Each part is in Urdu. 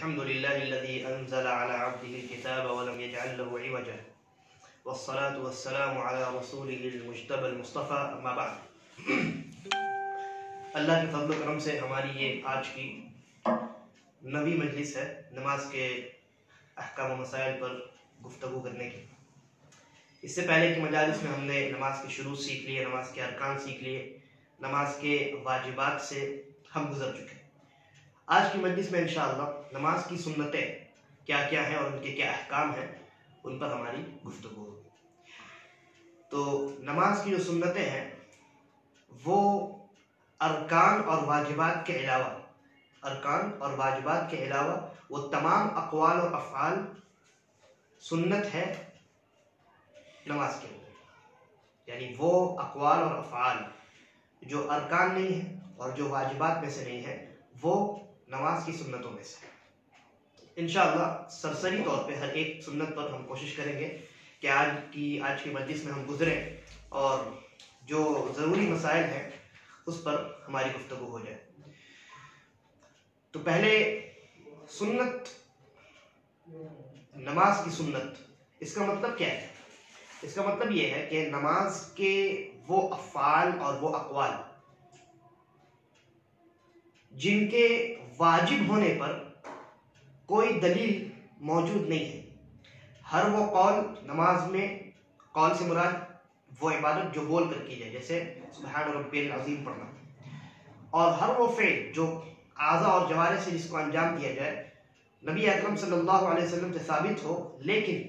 الحمد لله الذي أنزل على عبده الكتاب ولم يجعل له عوجا والصلاة والسلام على رسوله المجتبى المصطفى أما بعد اللہ کے فضل و کرم سے ہماری یہ آج کی نویں مجلس ہے نماز کے احکام و مسائل پر گفتگو کرنے کی۔ اس سے پہلے کی مجالس میں ہم نے نماز کے شروع سیکھ لیے، نماز کے ارکان سیکھ لیے، نماز کے واجبات سے ہم گزر چکے۔ آج کی مجلس میں انشاءاللہ نماز کی سنتیں کیا کیا ہیں اور ان کے کیا احکام ہیں ان پر ہماری گفتگو ہوگی۔ تو نماز کی جو سنتیں ہیں وہ ارکان اور واجبات کے علاوہ وہ تمام اقوال اور افعال سنت ہے نماز کے لیے، یعنی وہ اقوال اور افعال جو ارکان نہیں ہیں اور جو واجبات میں سے نہیں ہیں وہ نماز کی سنتوں میں سے۔ انشاءاللہ سرسری طور پہ ہر ایک سنت پر ہم کوشش کریں گے کہ آج کی مجلس میں ہم گزریں اور جو ضروری مسائل ہیں اس پر ہماری گفتگو ہو جائے۔ تو پہلے سنت، نماز کی سنت، اس کا مطلب کیا ہے؟ اس کا مطلب یہ ہے کہ نماز کے وہ افعال اور وہ اقوال جن کے واجب ہونے پر کوئی دلیل موجود نہیں ہے۔ ہر وہ قول نماز میں، قول سے مراد وہ عبادت جو بول کر کی جائے، جیسے سبحان ربی العظیم پڑھنا، اور ہر وہ فعل جو اعضاء اور جوارح سے جس کو انجام دیا جائے نبی اکرم صلی اللہ علیہ وسلم سے ثابت ہو، لیکن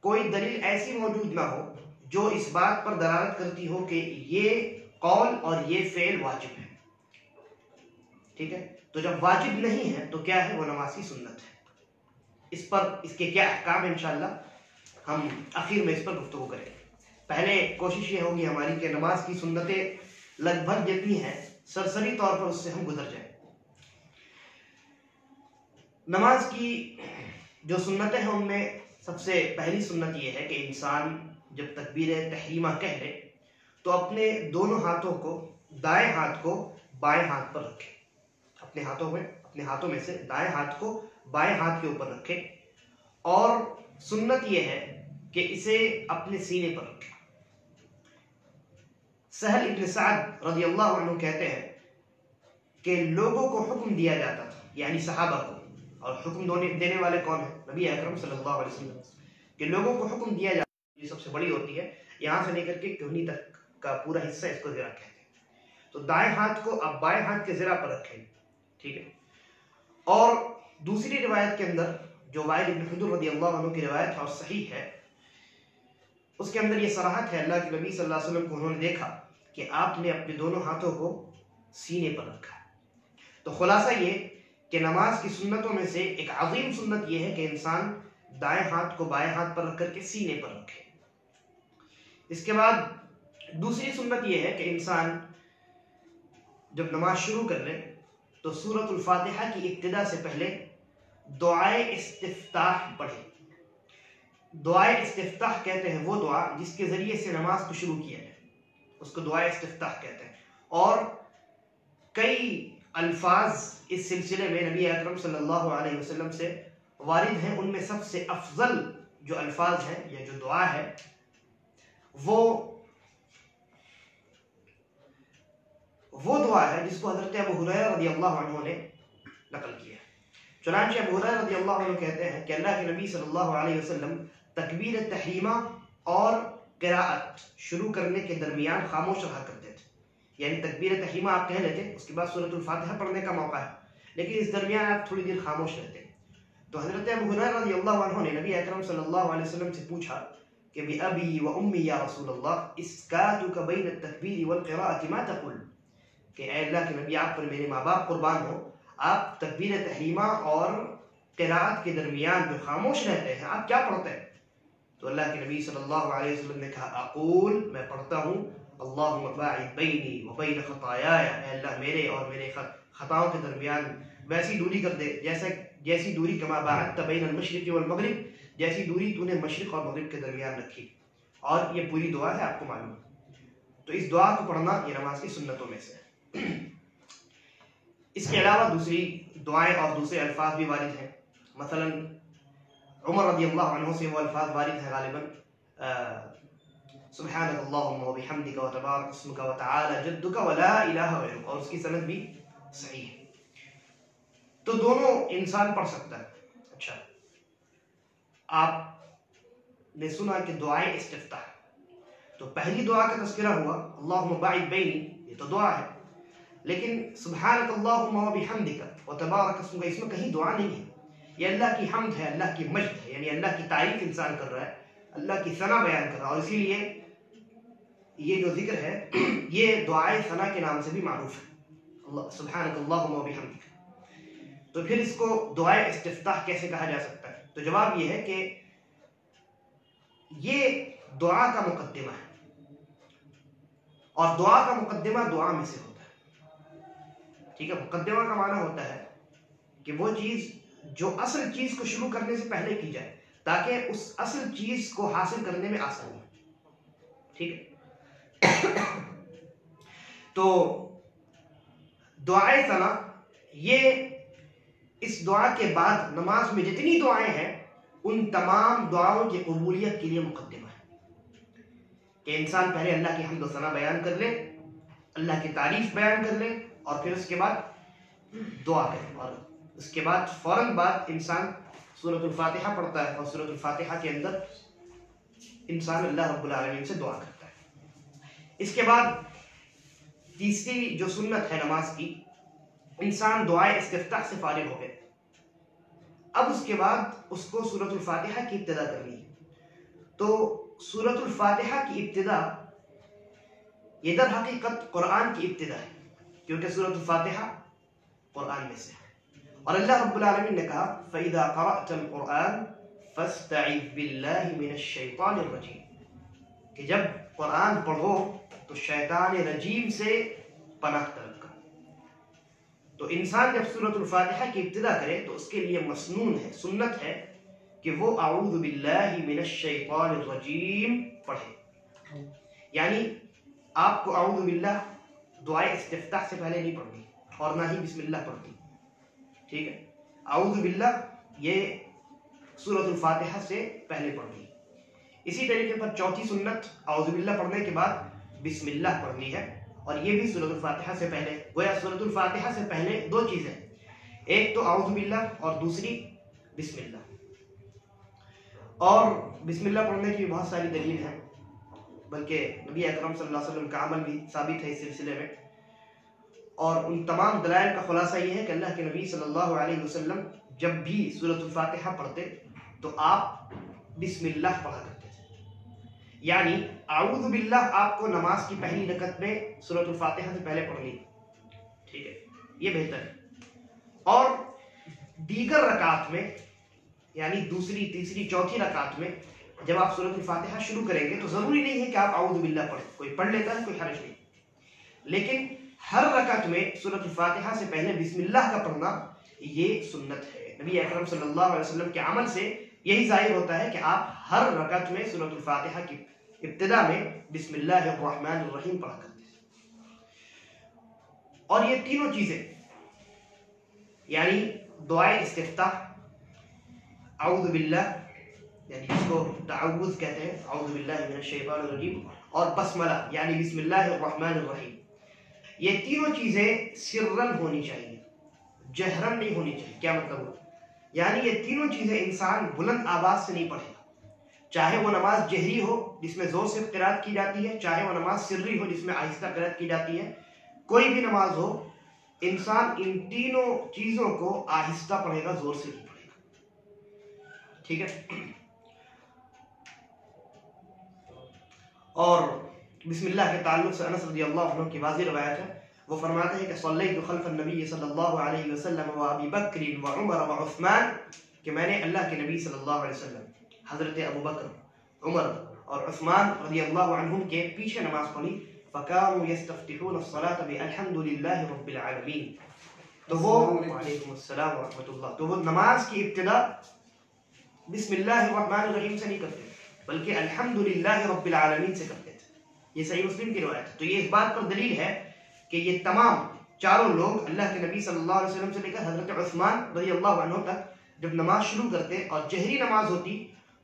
کوئی دلیل ایسی موجود نہ ہو جو اس بات پر دلالت کرتی ہو کہ یہ قول اور یہ فعل واجب ہے۔ ٹھیک ہے، تو جب واجب نہیں ہے تو کیا ہے؟ وہ نماز کی سنت ہے۔ اس کے کیا احکام ہیں انشاءاللہ ہم آخر میں اس پر گفتگو کریں گے۔ پہلے کوشش یہ ہوگی ہماری کہ نماز کی سنتیں لگ بھگ جتنی ہیں سرسری طور پر اس سے ہم گزر جائیں۔ نماز کی جو سنتیں ہیں ان میں سب سے پہلی سنت یہ ہے کہ انسان جب تکبیر تحریمہ کہہ لے تو اپنے دونوں ہاتھوں کو، دائیں ہاتھ کو بائیں ہاتھ پر رکھے، اپنے ہاتھوں میں سے دائیں ہاتھ کو بائیں ہاتھ کے اوپر رکھے، اور سنت یہ ہے کہ اسے اپنے سینے پر رکھے۔ سہل ابن سعد رضی اللہ عنہ کہتے ہیں کہ لوگوں کو حکم دیا جاتا تھا، یعنی صحابہ کو، اور حکم دینے والے کون ہیں؟ نبی اکرم صلی اللہ علیہ وسلم، کہ لوگوں کو حکم دیا جاتا ہے، یہ سب سے بڑی ہوتی ہے، یہاں سے لے کر کے کہنی تک کا پورا حصہ اس کو ذرا کہتے ہیں۔ تو دائیں ہاتھ کو اب بائیں ہاتھ کے ذرا پر رکھیں، ٹھیک ہے۔ اور دوسری روایت کے اندر جو وائل بن حجر رضی اللہ عنہ کی روایت ہے اور صحیح ہے، اس کے اندر یہ صراحت ہے، اللہ کے نبی صلی اللہ علیہ وسلم کو انہوں نے دیکھا کہ آپ نے اپنے دونوں ہاتھوں کو سینے پر رکھا۔ تو خلاصہ یہ کہ نماز کی سنتوں میں سے ایک عظیم سنت یہ ہے کہ انسان دائیں ہاتھ کو بائیں ہاتھ پر رکھ کر کے سینے پر رکھے۔ اس کے بعد دوسری سنت یہ ہے کہ انسان جب نماز شروع کر لے تو سورۃ الفاتحہ کی ابتدا سے پہلے دعائے استفتاح پڑھے۔ دعائے استفتاح کہتے ہیں وہ دعا جس کے ذریعے سے نماز کو شروع کیا جائے، اس کو دعائے استفتاح کہتے ہیں۔ اور کئی الفاظ اس سلسلے میں نبی اکرم صلی اللہ علیہ وسلم سے وارد ہیں، ان میں سب سے افضل جو الفاظ ہیں یا جو دعا ہے وہ دعا ہے جس کو حضرت ابو ہریرہ رضی اللہ عنہ نے نقل کیا ہے۔ چنانچہ ابو ہریرہ رضی اللہ عنہ کہتے ہیں کہ اللہ کے نبی صلی اللہ علیہ وسلم تکبیر تحریمہ اور قراءت شروع کرنے کے درمیان خاموش رہا کرتے تھے، یعنی تکبیر تحریمہ آپ کہہ لیتے، اس کے بعد سورۃ الفاتحہ پڑھنے کا موقع ہے، لیکن اس درمیان آپ تھوڑی دیر خاموش رہتے۔ تو حضرت ابو ہریرہ رضی اللہ عنہ نے نبی اکرم صلی اللہ علیہ وسلم سے پوچھا کہ بِأَبِي وَأُمِّي یا رسول اللہ إِسْكَاتُكَ بَيْنَ التَّكْبِيرِ وَالْقِرَاءَةِ مَا تَقُولُ، کہ اے اللہ کے نبی آپ پر میرے ماں باپ قربان ہو، آپ تکبیر تحریمہ اور قراءت کے درمیان جو خاموش رہتے ہیں آپ کیا پڑھتے ہیں؟ تو اللہ کے نبی صلی اللہ علیہ وسلم نے کہا اقول، میں پڑھتا ہوں اللہم باعد بینی وبین خطایایا، اے اللہ میرے اور میرے خطاؤں کے درمیان ویسی دوری کر دے جیسی دوری کما باعدت بین المشرق والمغرب، جیسی دوری تو نے مشرق اور مغرب کے درمیان رکھی۔ اور یہ پوری دعا ہے، آپ کو معلوم ہے۔ تو اس دعا کو پڑھنا یہ نماز کی سنتوں میں سے ہے۔ اس کے علاوہ دوسری دعائیں اور دوسرے الفاظ بھی وارد ہیں. مثلا عمر رضی اللہ عنہ سے وہ الفاظ وارد ہیں غالباً سبحانک اللہم و بحمدک و تبارک اسمک و تعالی جدک و لا الہ غیرک، اور اس کی سند بھی صحیح ہے. تو دونوں انسان پڑھ سکتا ہے. اچھا، آپ نے سنا کہ دعائیں استفتاح، تو پہلی دعا کا تذکرہ ہوا اللہم باعد بینی، یہ تو دعا ہے. لیکن سبحانک اللہم و بحمدک و تبارک اسمک، اس میں کہیں دعا نہیں ہے. یہ اللہ کی حمد ہے، اللہ کی مجد ہے، یعنی اللہ کی تعریف انسان کر رہا ہے، اللہ کی ثنا بیان کر رہا ہے. اور اسی لیے یہ جو ذکر ہے یہ دعائے ثنا کے نام سے بھی معروف ہے، سبحانک اللہم و بحمدک. تو پھر اس کو دعائے استفتاح کیسے کہا جا سکتا ہے؟ تو جواب یہ ہے کہ یہ دعا کا مقدمہ ہے، اور دعا کا مقدمہ دعا میں سے ہوتا ہے. ٹھیک ہے، مقدمہ کا معنی ہوتا ہے کہ وہ چیز جو اصل چیز کو شروع کرنے سے پہلے کی جائے تاکہ اس اصل چیز کو حاصل کرنے میں آسانی ہو. ٹھیک ہے، تو دعائے ثنا یہ اس دعا کے بعد نماز میں جتنی دعائیں ہیں ان تمام دعاؤں کی قبولیت کے لیے مقدمہ ہے کہ انسان پہلے اللہ کی حمد و ثنا بیان کر لے، اللہ کی تعریف بیان کر لے، اور پھر اس کے بعد دعا کرے. اور اس کے بعد فوراً بعد انسان سورۃ الفاتحہ پڑھتا ہے، اور سورۃ الفاتحہ کے اندر انسان اللہ رب العالمین سے دعا کرتا ہے. اس کے بعد تیسری جو سنت ہے نماز کی، انسان دعائے استفتاح سے فارغ ہو گئے، اب اس کے بعد اس کو سورۃ الفاتحہ کی ابتدا کرنی ہے. تو سورۃ الفاتحہ کی ابتدا یہ در حقیقت قرآن کی ابتدا ہے، کیونکہ سورۃ الفاتحہ قرآن میں سے ہے. اور اللہ رب العالمین نے کہا فَإِذَا قَرَأْتَ الْقُرْآنَ فَاسْتَعِذْ بِاللَّهِ مِنَ الشَّيْطَانِ الرَّجِيمِ، کہ جب قرآن پڑھو تو شیطان رجیم سے پناہ طلب کرو. تو انسان جب سورۃ الفاتحہ کی ابتدا کرے تو اس کے لیے مسنون ہے، سنت ہے کہ وہ اعوذ باللہ من الشیطان الرجیم پڑھے. یعنی آپ کو اعوذ باللہ دعائے استفتاح سے پہلے نہیں پڑھنی، اور نہ ہی بسم اللہ پڑھنی. ٹھیک ہے، اعوذ باللہ یہ سورۃ الفاتحہ سے پہلے پڑھنی. اسی طریقے پر چوتھی سنت اعوذ باللہ پڑھنے کے بعد بسم اللہ پڑھنی ہے، اور یہ بھی سورۃ الفاتحہ سے پہلے. گویا سورۃ الفاتحہ سے پہلے دو چیزیں، ایک تو اعوذ باللہ اور دوسری بسم اللہ. اور بسم اللہ پڑھنے کی بہت ساری دلیل ہیں، بلکہ نبی اکرم صلی اللہ علیہ وسلم کا عمل بھی ثابت ہے اس سلسلے میں. اور ان تمام دلائل کا خلاصہ یہ ہے کہ اللہ کے نبی صلی اللہ علیہ وسلم جب بھی سورۃ الفاتحہ پڑھتے تو آپ بسم اللہ پڑھا کرتے تھے. یعنی اعوذ باللہ آپ کو نماز کی پہلی رکعت میں سورۃ الفاتحہ سے پہلے پڑھنی. ٹھیک ہے، یہ بہتر ہے. اور دیگر رکعات میں، یعنی دوسری، تیسری، چوتھی رکعات میں جب آپ سورۃ الفاتحہ شروع کریں گے تو ضروری نہیں ہے کہ آپ اعوذ باللہ پڑھیں، کوئی پڑھ لیتا ہے کوئی حرج نہیں. لیکن ہر رکعت میں سورۃ الفاتحہ سے پہلے بسم اللہ کا پڑھنا یہ سنت ہے. نبی اکرم صلی اللہ علیہ وسلم کے عمل سے یہی ظاہر ہوتا ہے کہ آپ ہر رکعت میں سورۃ الفاتحہ کی ابتدا میں بسم اللہ الرحمن الرحیم پڑھا کرتے ہیں. اور یہ تینوں چیزیں یعنی دعائے استفتاح، اعوذ باللہ یعنی جس کو تعوذ کہتے ہیں، اعوذ باللہ من الشیطان الرجیم، اور بسملہ یعنی بسم اللہ الرحمن الرحیم، یہ تینوں چیزیں سرن ہونی چاہیے، جہرن نہیں ہونی چاہیے. کیا مطلب ہوا؟ یعنی یہ تینوں چیزیں انسان بلند آواز سے نہیں پڑھے گا، چاہے وہ نماز جہری ہو جس میں زور سے قرات کی جاتی ہے، چاہے وہ نماز سری ہو جس میں آہستہ قرات کی جاتی ہے. کوئی بھی نماز ہو، انسان ان تینوں چیزوں کو آہستہ پڑھے گا، زور سے نہیں پڑھے گا. ٹھیک ہے. اور بسم اللہ کے تعلق سے انس رضی اللہ عنہ کی واضح روایت ہے، وہ فرماتے ہیں کہ صلیت خلف النبی صلی اللہ علیہ وسلم و ابی بکر و عمر و عثمان، کہ میں نے اللہ کے نبی صلی اللہ علیہ وسلم، حضرت ابو بکر، عمر اور عثمان رضی اللہ عنہم کے پیچھے نماز پڑھی. فکانوا یستفتحون الصلاة بالحمد للہ رب العالمین، تو وہ وعلیکم السلام ورحمۃ اللہ، تو وہ نماز کی ابتدا بسم اللہ الرحمن الرحیم سے نہیں کرتے بلکہ الحمد للہ رب العالمین سے کرتے تھے. یہ صحیح مسلم کی روایت ہے. تو یہ اس بات پر دلیل ہے کہ یہ تمام چاروں لوگ اللہ کے نبی صلی اللہ علیہ وسلم سے لے کر حضرت عثمان رضی اللہ عنہ تک جب نماز شروع کرتے اور جہری نماز ہوتی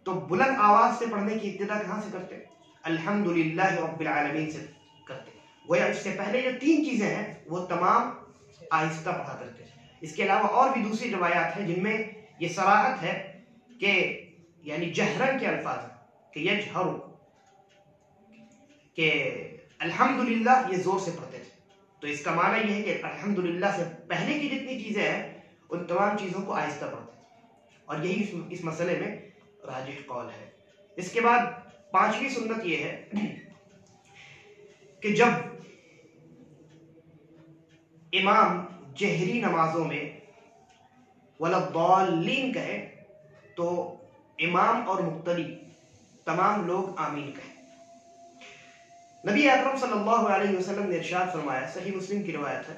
تو بلند آواز سے پڑھنے کی ابتدا کہاں سے کرتے؟ الحمدللہ رب العالمین سے کرتے. گویا اس سے پہلے جو 3 چیزیں ہیں وہ تمام آہستہ پڑھا کرتے. اس کے علاوہ اور بھی دوسری روایات ہیں جن میں یہ صراحت ہے کہ یعنی جہرن کے الفاظ ہیں کہ یجہرو، کہ الحمدللہ یہ زور سے پڑھتے تھے. تو اس کا معنی یہ ہے کہ الحمدللہ سے پہلے کی جتنی چیزیں ہیں ان تمام چیزوں کو آہستہ پڑھتے تھے، اور یہی اس مسئلے میں راجح قول ہے. اس کے بعد 5ویں سنت یہ ہے کہ جب امام جہری نمازوں میں وَلَضَّالِّينَ کہے تو امام اور مقتدی تمام لوگ آمین کہیں. نبی اکرم صلی اللہ علیہ وسلم نے ارشاد فرمایا، صحیح مسلم کی روایت ہے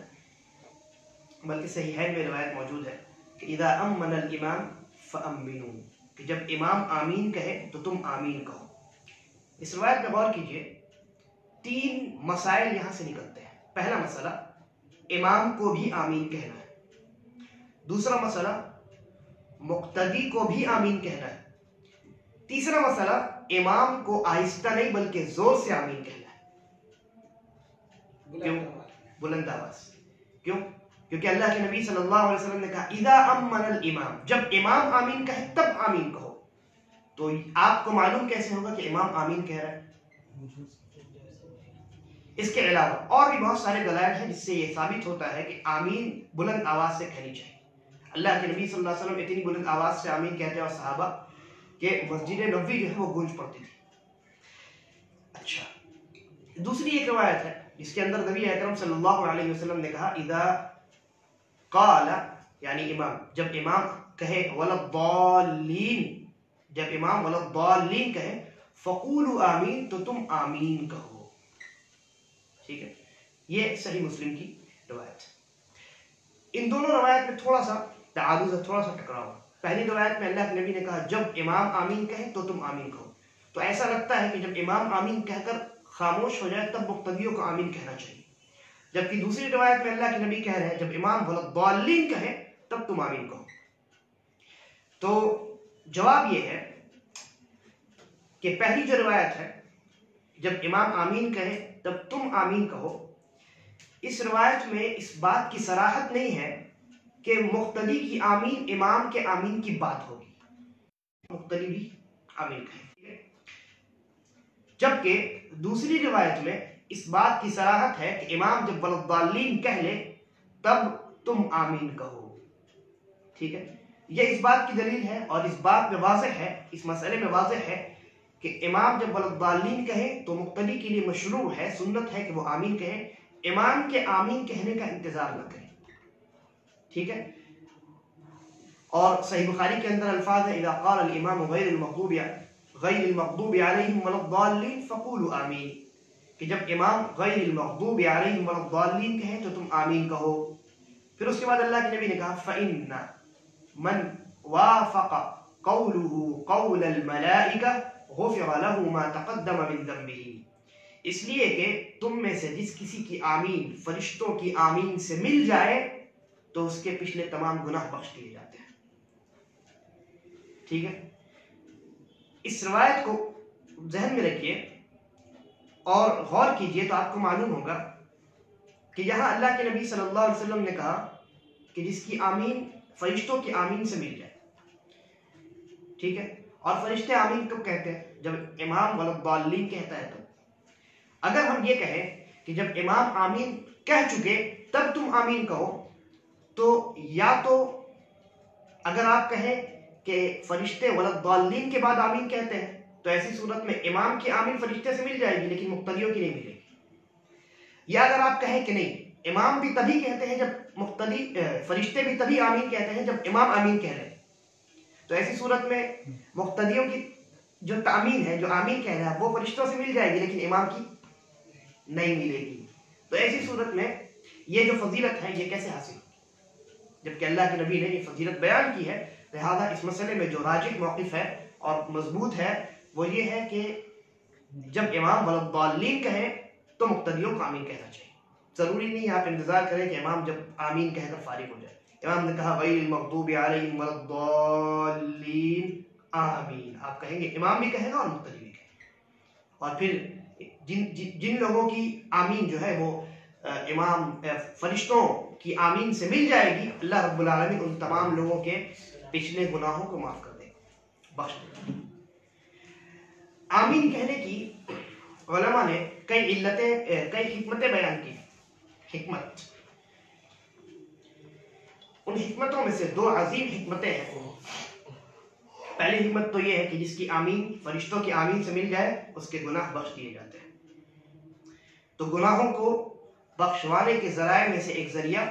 بلکہ صحیحین میں روایت موجود ہے کہ اذا امن الامام فامنوا، کہ جب امام آمین کہے تو تم آمین کہو. اس روایت میں غور کیجئے، 3 مسائل یہاں سے نکلتے ہیں. پہلا مسئلہ امام کو بھی آمین کہنا ہے. دوسرا مسئلہ مقتدی کو بھی آمین کہنا ہے. تیسرا مسئلہ امام کو آہستہ نہیں بلکہ زور سے آمین کہنا ہے. کیوں؟ بلند آواز. کیوں؟ کیونکہ اللہ کے نبی صلی اللہ علیہ وسلم نے کہا اذا امن الامام، جب امام آمین کہے تب آمین کہو. تو آپ کو معلوم کیسے ہوگا کہ امام آمین کہہ رہا ہے؟ اس کے علاوہ اور بھی بہت سارے دلائل ہیں جس سے یہ ثابت ہوتا ہے کہ آمین بلند آواز سے کہنی چاہیے. اللہ کے نبی صلی اللہ علیہ وسلم اتنی بلند آواز سے آمین کہتے ہیں اور صحابہ کہ مسجد نبوی جو ہے وہ گونج پڑتی تھی. اچھا، دوسری ایک روایت ہے جس کے اندر نبی اکرم صلی اللہ علیہ وسلم نے کہا اذا قال، یعنی امام جب امام کہے وَلَضَّالِّينَ، جب امام وَلَضَّالِّينَ کہے فَقُولُوا آمین، تو تم آمین کہو. ٹھیک ہے، یہ صحیح مسلم کی روایت. ان دونوں روایت میں تھوڑا سا تعارض ہے، تھوڑا سا ٹکراؤ. پہلی روایت میں اللہ کے نبی نے کہا جب امام آمین کہے تو تم آمین کہو، تو ایسا لگتا ہے کہ جب امام آمین کہہ کر خاموش ہو جائے تب مقتدیوں کو آمین کہنا چاہیے. جبکہ دوسری روایت میں اللہ کے نبی کہہ رہے ہیں جب امام وَلَضَّالِّينَ کہے تب تم آمین کہو. تو جواب یہ ہے کہ پہلی جو روایت ہے جب امام آمین کہے تب تم آمین کہو، اس روایت میں اس بات کی صراحت نہیں ہے کہ مقتدی کی آمین امام کے آمین کی بات ہوگی، مقتدی بھی آمین کہے. جبکہ دوسری روایت میں اس بات کی صراحت ہے کہ امام جب وَلَضَّالِّينَ کہہ لے تب تم آمین کہو. ٹھیک ہے، یہ اس بات کی دلیل ہے اور اس بات میں واضح ہے، اس مسئلے میں واضح ہے کہ امام جب وَلَضَّالِّينَ کہے تو مقتدی کے لیے مشروع ہے، سنت ہے کہ وہ آمین کہے، امام کے آمین کہنے کا انتظار نہ کرے. ٹھیک ہے، اور صحیح بخاری کے اندر الفاظ ہے اذا قال الامام غیر المغضوب علیہم وَلَضَّالِّينَ فَقُولُوا آمین، کہ جب امام غیر المغضوب علیہم وَلَضَّالِّينَ کہیں تو تم آمین کہو. پھر اس کے بعد اللہ کے نبی نے کہا فَإِنَّ مَنْ وَافَقَ قَوْلُهُ قَوْلَ الْمَلَائِكَةِ غُفِرَ لَهُ مَا تَقَدَّمَ مِنْ ذَنْبِهِ، اس لیے کہ تم میں سے جس کسی کی آمین فرشتوں کی آمین سے مل جائے تو اس کے پچھلے تمام گناہ بخش دیے جاتے ہیں. ٹھیک ہے، اس روایت کو ذہن میں رکھیے اور غور کیجئے تو آپ کو معلوم ہوگا کہ یہاں اللہ کے نبی صلی اللہ علیہ وسلم نے کہا کہ جس کی آمین فرشتوں کی آمین سے مل جائے. ٹھیک ہے، اور فرشتے آمین کب کہتے ہیں؟ جب امام وَلَضَّالِّينَ کہتا ہے. تو اگر ہم یہ کہیں کہ جب امام آمین کہہ چکے تب تم آمین کہو، تو یا تو اگر آپ کہیں کہ فرشتے وَلَضَّالِّينَ کے بعد آمین کہتے ہیں تو ایسی صورت میں امام کی آمین فرشتے سے مل جائے گی لیکن مقتدیوں کی نہیں ملے گی. یا اگر آپ کہیں کہ نہیں، امام بھی تبھی کہتے ہیں جب مقتدی، فرشتے بھی تبھی آمین کہتے ہیں جب امام آمین کہہ رہے ہیں، تو ایسی صورت میں مقتدیوں کی جو تامین ہے، جو آمین کہہ رہا ہے، وہ فرشتوں سے مل جائے گی لیکن امام کی نہیں ملے گی. تو ایسی صورت میں یہ جو فضیلت ہے یہ کیسے حاصل ہوگی جبکہ اللہ کے نبی نے یہ فضیلت بیان کی ہے؟ لہذا اس مسئلے میں جو راجح موقف ہے اور مضبوط ہے وہ یہ ہے کہ جب امام وَلَضَّالِّينَ کہے تو مقتدیوں کو آمین کہنا چاہیے. ضروری نہیں آپ انتظار کریں کہ امام جب آمین کہہ کر فارغ ہو جائے. امام نے کہا غیر المغضوب علیہم ولا الضالین آمین، آپ کہیں گے، امام بھی کہے گا اور مقتدی بھی کہے گا. اور پھر جن لوگوں کی آمین جو ہے وہ امام فرشتوں کی آمین سے مل جائے گی، اللہ رب العالمین ان تمام لوگوں کے پچھلے گناہوں کو معاف کر دے گا، بخش دے گا. آمین کہنے کی علماء نے کئی حکمتیں بیان کی. حکمت، ان حکمتوں میں سے دو عظیم حکمتیں ہیں. پہلی حکمت تو یہ ہے کہ جس کی آمین فرشتوں کی آمین سے مل جائے اس کے گناہ بخش دیے جاتے ہیں. تو گناہوں کو بخشوانے کے ذرائع میں سے ایک ذریعہ،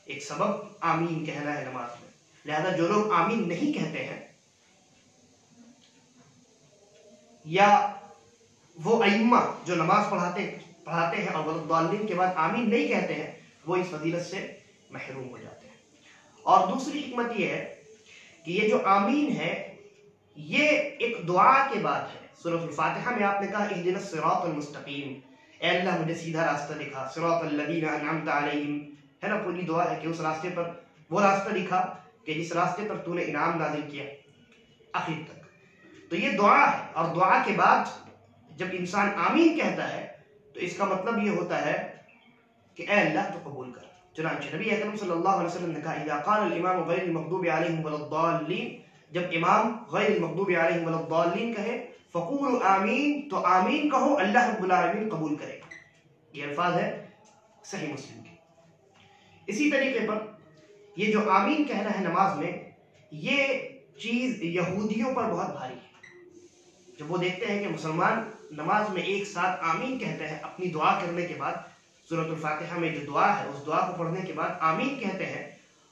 ایک سبب آمین کہنا ہے نماز میں. لہذا جو لوگ آمین نہیں کہتے ہیں، یا وہ ائمہ جو نماز پڑھاتے ہیں اور والضالین کے بعد آمین نہیں کہتے ہیں، وہ اس فضیلت سے محروم ہو جاتے ہیں. اور دوسری حکمت یہ ہے کہ یہ جو آمین ہے یہ ایک دعا کے بعد ہے. سورۃ الفاتحہ میں آپ نے کہا اہدنا الصراط المستقیم، اے اللہ مجھے سیدھا راستہ دکھا، صراط الذین انعمت علیہم، ہے نا، پوری دعا ہے کہ اس راستے پر، وہ راستہ دکھا کہ جس راستے پر تو نے انعام نازل کیا، آخر تک. تو یہ دعا ہے، اور دعا کے بعد جب انسان آمین کہتا ہے تو اس کا مطلب یہ ہوتا ہے کہ اے اللہ تو قبول کر. چنانچہ نبی اکرم صلی اللہ علیہ وسلم نے کہا اذا قال الامام غیر المغضوب علیہم ولا الضالین، جب امام غیر المغضوب علیہم ولا الضالین کہے فقولوا آمین، تو آمین کہو، اللہ رب العالمین قبول کرے گا. یہ الفاظ ہے صحیح مسلم کے. اسی طریقے پر یہ جو آمین کہنا ہے نماز میں، یہ چیز یہودیوں پر بہت بھاری ہے. جب وہ دیکھتے ہیں کہ مسلمان نماز میں ایک ساتھ آمین کہتے ہیں اپنی دعا کرنے کے بعد، سورۃ الفاتحہ میں جو دعا ہے اس دعا کو پڑھنے کے بعد آمین کہتے ہیں،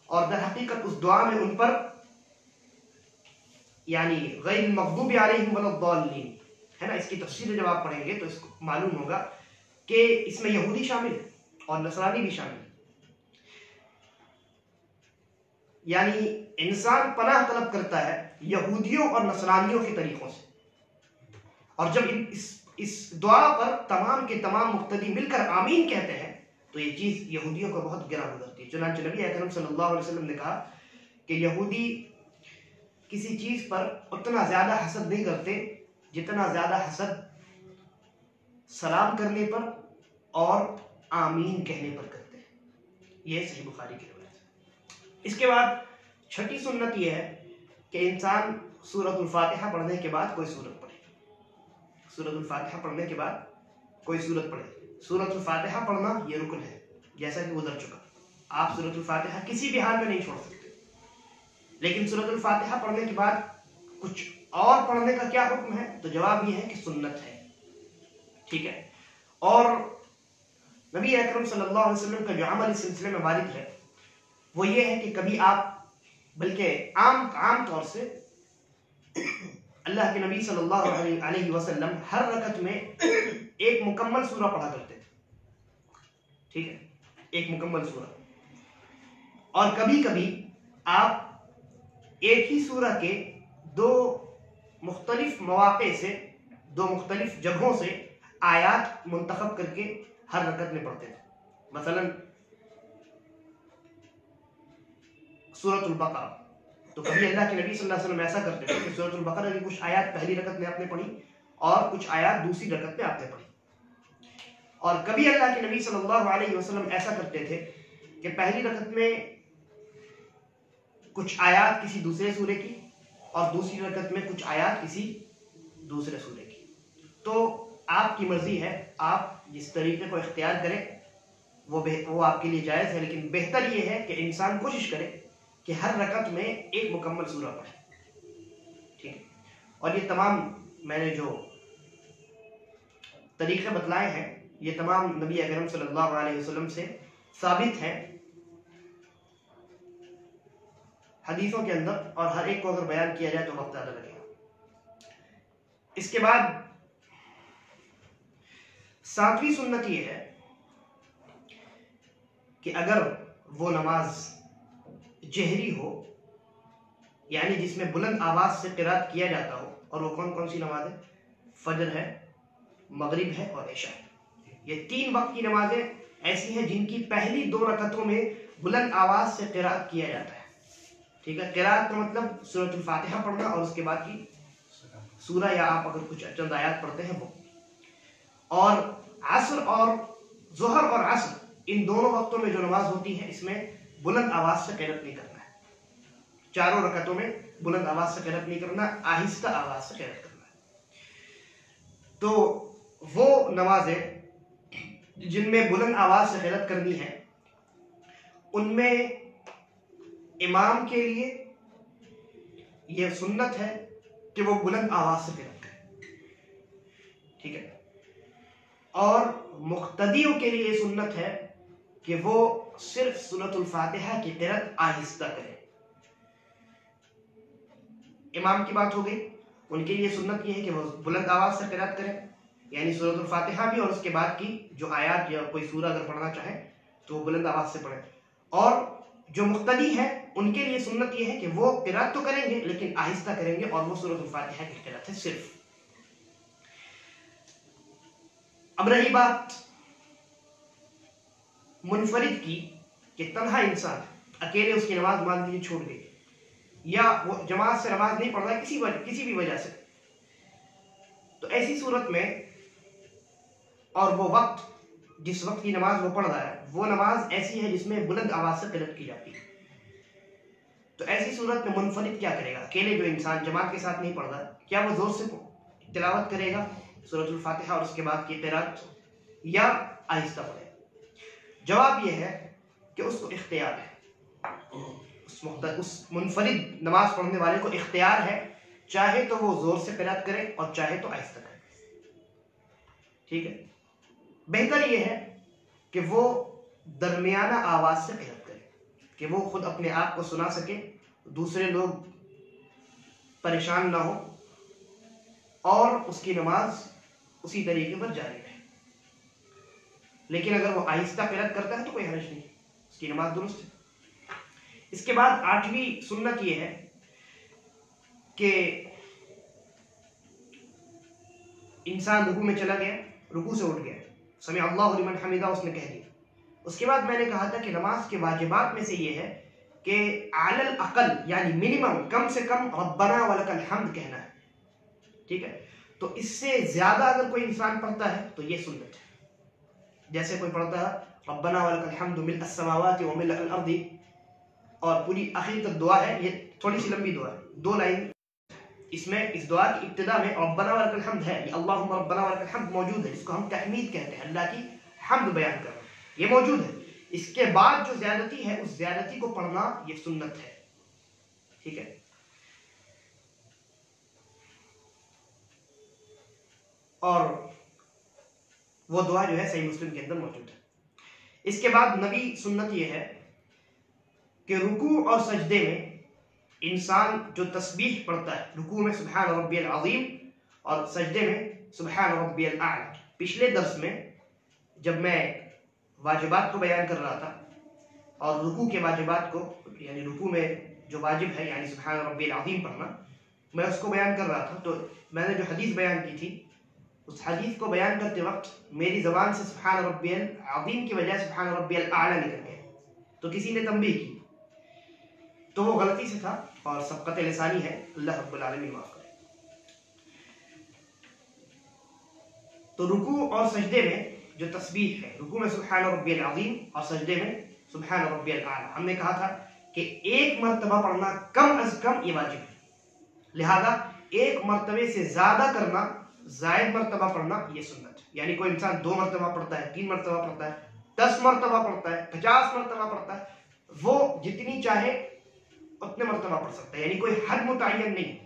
اور در حقیقت اس دعا میں ان پر یعنی غیر المغضوب علیہم ولا الضالین ہے نا، اس کی تفسیر جب آپ پڑھیں گے تو اس کو معلوم ہوگا کہ اس میں یہودی شامل ہے اور نصرانی بھی شامل ہے. یعنی انسان پناہ طلب کرتا ہے یہودیوں اور نصرانیوں کے طریقوں سے، اور جب اس دعا پر تمام کے تمام مقتدی مل کر آمین کہتے ہیں تو یہ چیز یہودیوں کو بہت گراں گزرتی ہے. چنانچہ نبی اکرم صلی اللہ علیہ وسلم نے کہا کہ یہودی کسی چیز پر اتنا زیادہ حسد نہیں کرتے جتنا زیادہ حسد سلام کرنے پر اور آمین کہنے پر کرتے ہیں. یہ صحیح بخاری کی روایت ہے. اس کے بعد چھٹی سنت یہ ہے کہ انسان سورۃ الفاتحہ پڑھنے کے بعد کوئی سورت پڑھے. سورۃ الفاتحہ پڑھنے کے بعد کوئی سورت پڑھے. سورۃ الفاتحہ پڑھنا یہ رکن ہے جیسا کہ گزر چکا. آپ سورۃ الفاتحہ کسی بھی حال میں نہیں چھوڑ سکتے. لیکن سورۃ الفاتحہ پڑھنے کے بعد کچھ اور پڑھنے کا کیا حکم ہے؟ تو جواب یہ ہے کہ سنت ہے. ٹھیک ہے. اور نبی اکرم صلی اللہ علیہ وسلم کا جو عمل اس سلسلے میں وارد ہے وہ یہ ہے کہ کبھی آپ، بلکہ عام طور سے اللہ کے نبی صلی اللہ علیہ وسلم ہر رکعت میں ایک مکمل سورہ پڑھا کرتے تھے. ٹھیک ہے، ایک مکمل سورہ. اور کبھی کبھی آپ ایک ہی سورہ کے دو مختلف مواقع سے، دو مختلف جگہوں سے آیات منتخب کر کے ہر رکعت میں پڑھتے تھے. مثلا سورۃ البقرہ، تو کبھی اللہ کے نبی صلی اللہ علیہ وسلم ایسا کرتے تھے کہ سورۃ البقرہ کی کچھ آیات پہلی رکعت میں آپ نے پڑھی اور کچھ آیات دوسری رکعت میں آپ نے پڑھی. اور کبھی اللہ کے نبی صلی اللہ علیہ وسلم ایسا کرتے تھے کہ پہلی رکعت میں کچھ آیات کسی دوسرے سورے کی اور دوسری رکعت میں کچھ آیات کسی دوسرے سورے کی. تو آپ کی مرضی ہے، آپ جس طریقے کو اختیار کریں وہ آپ کے لیے جائز ہے. لیکن بہتر یہ ہے کہ انسان کوشش کرے کہ ہر رکعت میں ایک مکمل سورہ پڑھے. ٹھیک ہے. اور یہ تمام میں نے جو طریقے بتلائے ہیں یہ تمام نبی اکرم صلی اللہ علیہ وسلم سے ثابت ہیں حدیثوں کے اندر، اور ہر ایک کو اگر بیان کیا جائے تو وقت زیادہ لگے گا. اس کے بعد ساتویں سنت یہ ہے کہ اگر وہ نماز جہری ہو، یعنی جس میں بلند آواز سے قرات کیا جاتا ہو، اور وہ کون کون سی نماز ہے؟ فجر ہے، مغرب ہے اور عشاء ہے. یہ 3 وقت کی نمازیں ایسی ہیں جن کی پہلی 2 رکعتوں میں بلند آواز سے قراءت کیا جاتا ہے. ٹھیک ہے، قراءت کا مطلب سورۃ الفاتحہ پڑھنا اور اس کے بعد کی سورہ یا آپ اگر کچھ چند آیات پڑھتے ہیں وہ. اور عصر اور ظہر اور عصر ان دونوں وقتوں میں جو نماز ہوتی ہے اس میں بلند آواز سے قراءت نہیں کرنا ہے. چاروں رکعتوں میں بلند آواز سے قراءت نہیں کرنا، آہستہ آواز سے قراءت کرنا ہے. تو وہ نمازیں جن میں بلند آواز سے قراءت کرنی ہے ان میں امام کے لیے یہ سنت ہے کہ وہ بلند آواز سے قراءت کرے. ٹھیک ہے، اور مقتدیوں کے لیے یہ سنت ہے کہ وہ صرف سورۃ الفاتحہ کی قراءت آہستہ کرے. امام کی بات ہو گئی، ان کے لیے سنت یہ ہے کہ وہ بلند آواز سے قراءت کریں، یعنی سورۃ الفاتحہ بھی اور اس کے بعد کی جو آیات یا کوئی سورہ اگر پڑھنا چاہے تو وہ بلند آواز سے پڑھیں. اور جو مقتدی ہے ان کے لیے سنت یہ ہے کہ وہ قراءت تو کریں گے لیکن آہستہ کریں گے اور وہ سورۃ الفاتحہ کی قراءت ہے صرف. اب رہی بات منفرد کی کہ تنہا انسان اکیلے اس کی نماز مان لیجیے چھوٹ گئی یا وہ جماعت سے نماز نہیں پڑھ رہا ہے کسی بھی وجہ سے، تو ایسی صورت میں اور وہ وقت جس وقت کی نماز وہ پڑھ رہا ہے وہ نماز ایسی ہے جس میں بلند آواز سے قراءت کی جاتی ہے. تو ایسی صورت میں منفرد کیا کرے گا؟ اکیلے جو انسان جماعت کے ساتھ نہیں پڑھ رہا، کیا وہ زور سے تلاوت کرے گا سورۃ الفاتحہ اور اس کے بعد کی قراءت یا آہستہ پڑھے گا؟ جواب یہ ہے کہ اس کو اختیار ہے، اس منفرد نماز پڑھنے والے کو اختیار ہے، چاہے تو وہ زور سے قراءت کرے اور چاہے تو آہستہ کرے. ٹھیک ہے، بہتر یہ ہے کہ وہ درمیانہ آواز سے قراءت کرے کہ وہ خود اپنے آپ کو سنا سکے، دوسرے لوگ پریشان نہ ہو اور اس کی نماز اسی طریقے پر جاری رہے. لیکن اگر وہ آہستہ قراءت کرتا ہے تو کوئی حرج نہیں، اس کی نماز درست ہے. اس کے بعد 8ویں سنت یہ ہے کہ انسان رکوع میں چلا گیا، رکوع سے اٹھ گیا، سمع اللہ لمن حمدہ اس نے کہہ دیا. اس کے بعد میں نے کہا تھا کہ نماز کے واجبات میں سے یہ ہے کہ علی الاقل یعنی منیمم کم سے کم ربنا ولک الحمد کہنا ہے. ٹھیک ہے، تو اس سے زیادہ اگر کوئی انسان پڑھتا ہے تو یہ سنت ہے. جیسے کوئی پڑھتا ہے ربنا ولک الحمد ملء السماوات وملء الارض اور پوری آخر تک دعا ہے، یہ تھوڑی سی لمبی دعا ہے، 2 لائن. اس میں اس دعا کی ابتدا میں ربنا ولک الحمد ہے، یہ اللہم ربنا ولک الحمد موجود ہے، جس کو ہم تحمید کہتے ہیں، اللہ کی حمد بیان کرنا، یہ موجود ہے. اس کے بعد جو زیادتی ہے اس زیادتی کو پڑھنا یہ سنت ہے. ٹھیک ہے، اور وہ دعا جو ہے صحیح مسلم کے اندر موجود ہے. اس کے بعد نبی سنت یہ ہے کہ رکوع اور سجدے میں انسان جو تسبیح پڑھتا ہے، رکوع میں سبحان ربی العظیم اور سجدے میں سبحان ربی الاعلی. پچھلے درس میں جب میں واجبات کو بیان کر رہا تھا اور رکوع کے واجبات کو، یعنی رکوع میں جو واجب ہے یعنی سبحان ربی العظیم پڑھنا، میں اس کو بیان کر رہا تھا، تو میں نے جو حدیث بیان کی تھی اس حدیث کو بیان کرتے وقت میری زبان سے سبحان ربی العظیم کی بجائے سبحان ربی الاعلی نکل گیا، تو کسی نے تنبیہ کی، تو وہ غلطی سے تھا اور سبقت لسانی ہے، اللہ رب العالمین معاف کرے. تو رکوع اور سجدے میں جو تسبیح ہے، رکوع میں سبحان ربی العظیم اور سجدے میں سبحان ربی الاعلی، ہم نے کہا تھا کہ 1 مرتبہ پڑھنا کم از کم یہ واجب ہے، لہذا 1 مرتبے سے زیادہ کرنا، زائد مرتبہ پڑھنا یہ سنت ہے. یعنی کوئی انسان 2 مرتبہ پڑھتا ہے، 3 مرتبہ پڑھتا ہے، 10 مرتبہ پڑھتا ہے، 50 مرتبہ پڑھتا ہے، وہ جتنی چاہے اتنے مرتبہ پڑھ سکتا ہے، یعنی کوئی حد متعین نہیں.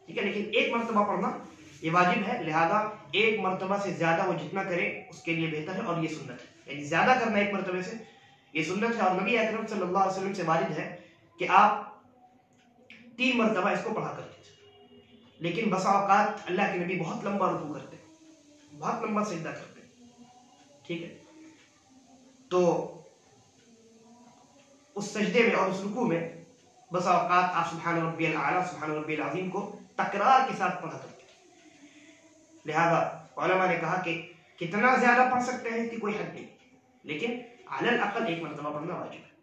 ٹھیک ہے، لیکن 1 مرتبہ پڑھنا یہ واجب ہے، لہذا 1 مرتبہ سے زیادہ وہ جتنا کرے اس کے لیے بہتر ہے اور یہ سنت ہے. یعنی زیادہ کرنا 1 مرتبے سے یہ سنت ہے. اور نبی اکرم صلی اللہ علیہ وسلم سے وارد ہے کہ آپ 3 مرتبہ اس کو پڑھا کرتے تھے، لیکن بسا اوقات اللہ کے نبی بہت لمبا رکوع کرتے، بہت لمبا سجدہ کرتے. ٹھیک ہے، تو اس سجدے میں اور اس رکوع میں بسا اوقات آپ سبحان ربی الاعلی سبحان ربی العظیم کو تکرار کے ساتھ پڑھا کرتے ہیں. لہذا علماء نے کہا کہ کتنا زیادہ پڑھ سکتے ہیں اس کی کوئی حد نہیں، لیکن علی الاقل ایک مرتبہ پڑھنا واجب ہے۔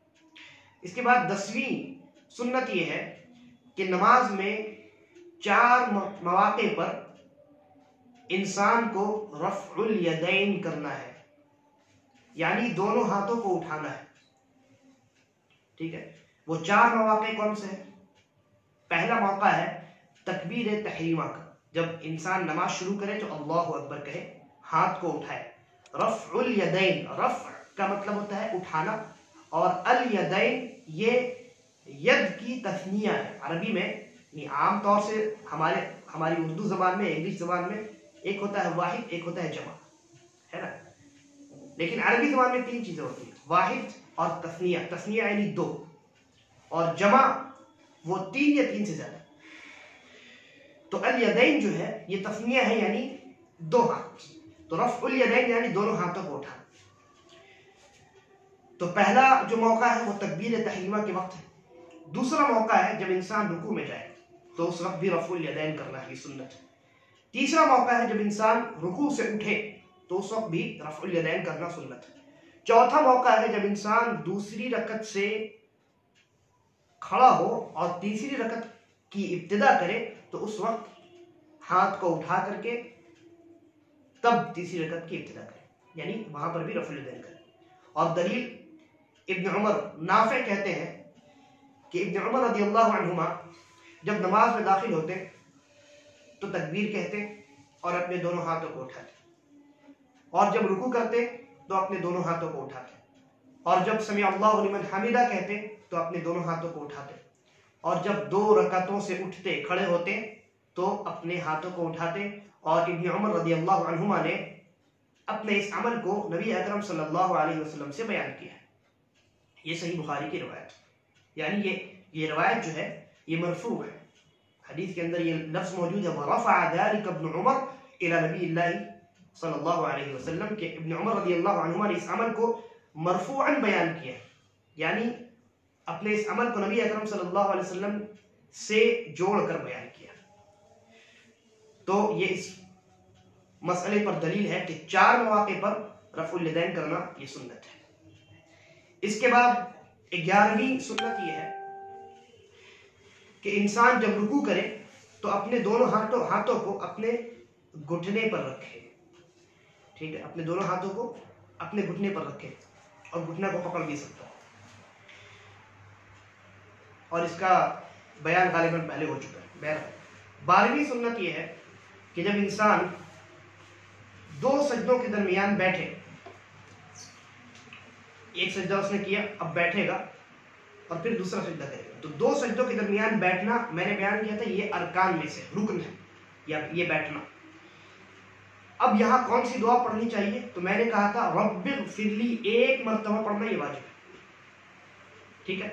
اس کے بعد 10ویں سنت یہ ہے کہ نماز میں 4 مواقع پر انسان کو رفع الیدین کرنا ہے، یعنی دونوں ہاتھوں کو اٹھانا ہے، ٹھیک ہے۔ وہ 4 مواقع کون سے ہیں؟ پہلا موقع ہے تکبیر تحریمہ کا، جب انسان نماز شروع کرے تو اللہ اکبر کہے، ہاتھ کو اٹھائے۔ رفع الیدین، رفع کا مطلب ہوتا ہے اٹھانا، اور الیدین یہ ید کی تثنیہ ہے عربی میں، یعنی عام طور سے ہماری اردو زبان میں، انگلش زبان میں ایک ہوتا ہے واحد، ایک ہوتا ہے جمع، ہے نا، لیکن عربی زبان میں 3 چیزیں ہوتی ہیں، واحد اور تثنیہ، تثنیہ یعنی 2، اور جمع وہ 3 یا 3 سے زیادہ۔ تو الیدین جو ہے یہ تثنیہ ہے، یعنی 2 ہاتھ، تو رفع الیدین یعنی دونوں ہاتھوں کو اٹھانا۔ تو پہلا جو موقع ہے وہ تکبیر تحریمہ کے وقت ہے۔ دوسرا موقع ہے جب انسان رکوع میں جائے تو اس وقت بھی رفع الیدین کرنا ہے، یہ سنت ہے۔ تیسرا موقع ہے جب انسان رکوع سے اٹھے تو اس وقت بھی رفع الیدین کرنا سنت ہے۔ چوتھا موقع ہے جب انسان دوسری رکعت سے کھڑا ہو اور تیسری رکعت کی ابتدا کرے تو اس وقت ہاتھ کو اٹھا کر کے تب تیسری رکعت کی ابتدا کرے، یعنی وہاں پر بھی رفع الیدین کرے۔ اور دلیل ابن عمر، نافع کہتے ہیں کہ ابن عمر رضی اللہ عنہما جب نماز میں داخل ہوتے تو تکبیر کہتے اور اپنے دونوں ہاتھوں کو اٹھاتے، اور جب رکوع کرتے تو اپنے دونوں ہاتھوں کو اٹھاتے، اور جب سمع اللہ لمن حمدہ کہتے تو اپنے دونوں ہاتھوں کو اٹھاتے، اور جب 2 رکعتوں سے اٹھتے کھڑے ہوتے تو اپنے ہاتھوں کو اٹھاتے۔ اور ابن عمر رضی اللہ عنہما نے اپنے اس عمل کو نبی اکرم صلی اللہ علیہ وسلم سے بیان کیا ہے۔ یہ صحیح بخاری کی روایت، یعنی یہ روایت جو ہے یہ مرفوع ہے، حدیث کے اندر یہ لفظ موجود ہے وَرَفَعَ ذَلِكَ ابْنُ عُمَرْ إِلَى نبی اللہ صلی اللہ علیہ وسلم، کہ ابن عمر رضی اللہ عنہما نے اس عمل کو مرفوعاً بیان کیا ہے، یعنی اپنے اس عمل کو نبی اکرم صلی اللہ علیہ وسلم سے جوڑ کر بیان کیا۔ تو یہ اس مسئلے پر دلیل ہے کہ 4 مواقع پر رفع الیدین کرنا یہ سنت ہے۔ اس کے بعد 11ویں سنت یہ ہے کہ انسان جب رکوع کرے تو اپنے دونوں ہاتھوں کو اپنے گھٹنے پر رکھے، ٹھیک ہے، اپنے دونوں ہاتھوں کو اپنے گھٹنے پر رکھے، اور گھٹنا کو پکڑ بھی سکتا ہے، اور اس کا بیان غالباً پہلے ہو چکا ہے۔ بہرحال 12ویں سنت یہ ہے کہ جب انسان 2 سجدوں کے درمیان بیٹھے، ایک سجدہ اس نے کیا، اب بیٹھے گا اور پھر دوسرا سجدہ کرے گا، تو 2 سجدوں کے درمیان بیٹھنا میں نے بیان کیا تھا یہ ارکان میں سے رکن ہے، یا یہ بیٹھنا۔ اب یہاں کون سی دعا پڑھنی چاہیے؟ تو میں نے کہا تھا رب اغفر لی، 1 مرتبہ پڑھنا یہ واجب ہے، ٹھیک ہے،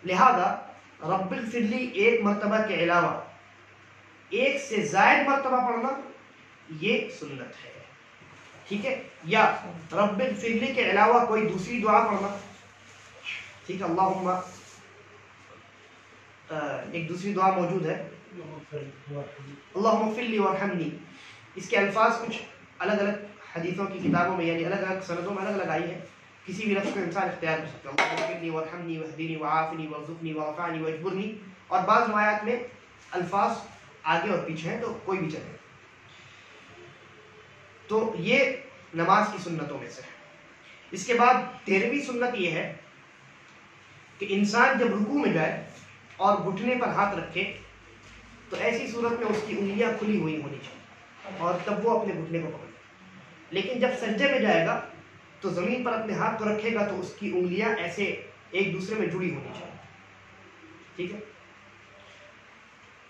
لہذا رب اغفر لی 1 مرتبہ کے علاوہ 1 سے زائد مرتبہ پڑھنا یہ سنت ہے، ٹھیک ہے، یا رب اغفر لی کے علاوہ کوئی دوسری دعا پڑھنا، ٹھیک ہے، اللہم ایک دوسری دعا موجود ہے اللہم اغفر لی وارحمنی، اس کے الفاظ کچھ الگ الگ حدیثوں کی کتابوں میں، یعنی الگ الگ سندوں میں الگ الگ آئی ہے، کسی بھی لفظ کو انسان اختیار کر سکتا ہے، اللہم اغفر لی وارحمنی واہدنی وعافنی وارزقنی وعافانی واجبرنی، اور بعض روایات میں الفاظ آگے اور پیچھے ہیں تو کوئی بھی چلے۔ تو یہ نماز کی سنتوں میں سے ہے۔ اس کے بعد 13ویں سنت یہ ہے کہ انسان جب رکوع میں جائے اور گھٹنے پر ہاتھ رکھے تو ایسی صورت میں اس کی انگلیاں کھلی ہوئی ہونی چاہیے، اور تب وہ اپنے گھٹنے کو پکڑے، لیکن جب سجدے میں جائے گا تو زمین پر اپنے ہاتھ کو رکھے گا تو اس کی انگلیاں ایسے ایک دوسرے میں جڑی ہونی چاہیے، ٹھیک ہے۔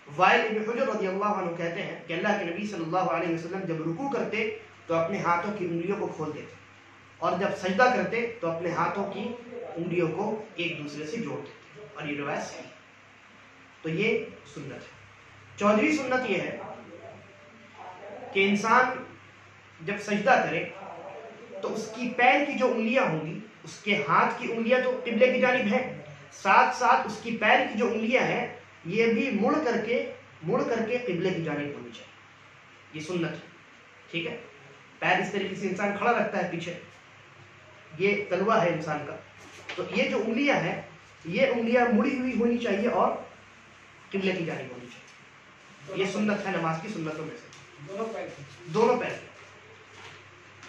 وائل ابن حجر رضی اللہ عنہ کہتے ہیں کہ اللہ کے نبی صلی اللہ علیہ وسلم جب رکوع کرتے تو اپنے ہاتھوں کی انگلیوں کو کھول دیتے، اور جب سجدہ کرتے تو اپنے ہاتھوں کی انگلیوں کو ایک دوسرے سے جوڑ دیتے، اور یہ روایت صحیح ہے۔ تو یہ سنت ہے۔ 14ویں سنت یہ ہے کہ انسان جب سجدہ کرے تو اس کی پیر کی جو انگلیاں ہوں گی، اس کے ہاتھ کی انگلیاں تو قبلے کی جانب ہیں، ساتھ ساتھ اس کی پیر کی جو انگلیاں ہیں یہ بھی مڑ کر کے قبلے کی جانب ہونی چاہیے، یہ سنت ہے، ٹھیک ہے۔ پیر اس طریقے سے انسان کھڑا رکھتا ہے پیچھے، یہ تلوا ہے انسان کا، تو یہ جو انگلیاں ہیں یہ انگلیاں مڑی ہوئی ہونی چاہیے اور قبلے کی جانب ہونی چاہیے. یہ سنت ہے نماز کی سنتوں میں سے، دونوں پیر.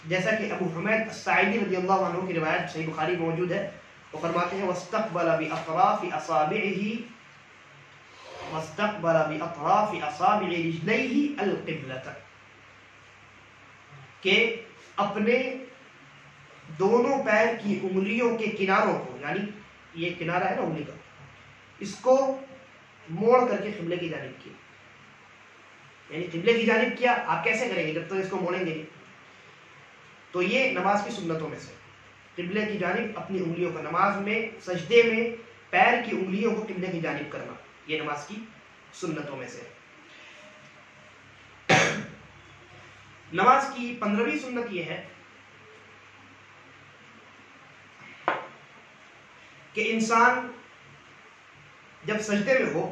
جیسا کہ ابو حمید الساعدی رضی اللہ عنہ کی روایت صحیح بخاری میں موجود ہے، وہ فرماتے ہیں واستقبل باطراف اصابعه واستقبل باطراف اصابع رجليه القبلة، کہ اپنے دونوں پیر کی انگلیوں کے کناروں کو، یعنی یہ کنارہ ہے نا انگلی کا، اس کو موڑ کر کے قبلے کی جانب کیا. یعنی قبلے کی جانب کیا. آپ کیسے کریں گے جب تک اس کو موڑیں گے؟ تو یہ نماز کی سنتوں میں سے قبلے کی جانب اپنی انگلیوں کو، نماز میں سجدے میں پیر کی انگلیوں کو قبلے کی جانب کرنا، یہ نماز کی سنتوں میں سے. نماز کی 15ویں سنت یہ ہے کہ انسان جب سجدے میں ہو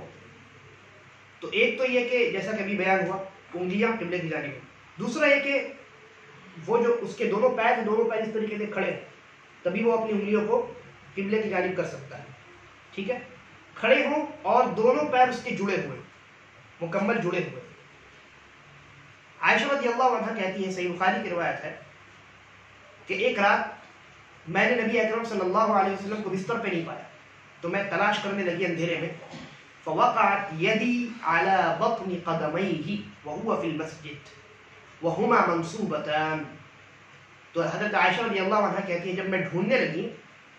تو ایک تو یہ کہ جیسا کہ ابھی بیان ہوا انگلیاں قبلے کی جانب ہو، دوسرا یہ کہ وہ جو اس کے دونوں پیر ہیں دونوں پیر اس طریقے سے کھڑے ہیں، تبھی وہ اپنی انگلیوں کو قبلے کی جانب کر سکتا ہے. ٹھیک ہے، کھڑے ہوں اور دونوں پیر اس کے جڑے ہوئے، مکمل جڑے ہوئے. عائشہ رضی اللہ عنہ کہتی ہے، صحیح بخاری کی روایت ہے کہ ایک رات میں نے نبی اکرم صلی اللہ علیہ وسلم کو بستر پہ نہیں پایا تو میں تلاش کرنے لگی اندھیرے میں. فوقعت یدی علی بطن قدمیہ وہو فی المسجد وہما منصوبتان. تو حضرت عائشہ رضی اللہ عنہ کہتی ہے جب میں ڈھونڈنے لگی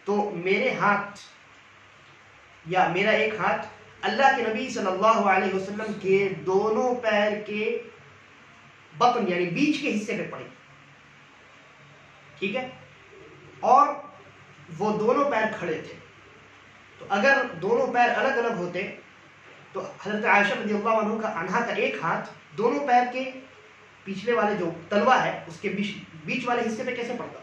تو میرے ہاتھ یا میرا ایک ہاتھ اللہ کے نبی صلی اللہ علیہ وسلم کے دونوں پیر کے بطن یعنی بیچ کے حصے پہ پڑی. ٹھیک ہے، اور وہ دونوں پیر کھڑے تھے. تو اگر دونوں پیر الگ الگ ہوتے تو حضرت عائشہ رضی اللہ عنہ کا ایک ہاتھ دونوں پیر کے پچھلے والے جو تلوا ہے اس کے بیچ والے حصے پہ کیسے پڑتا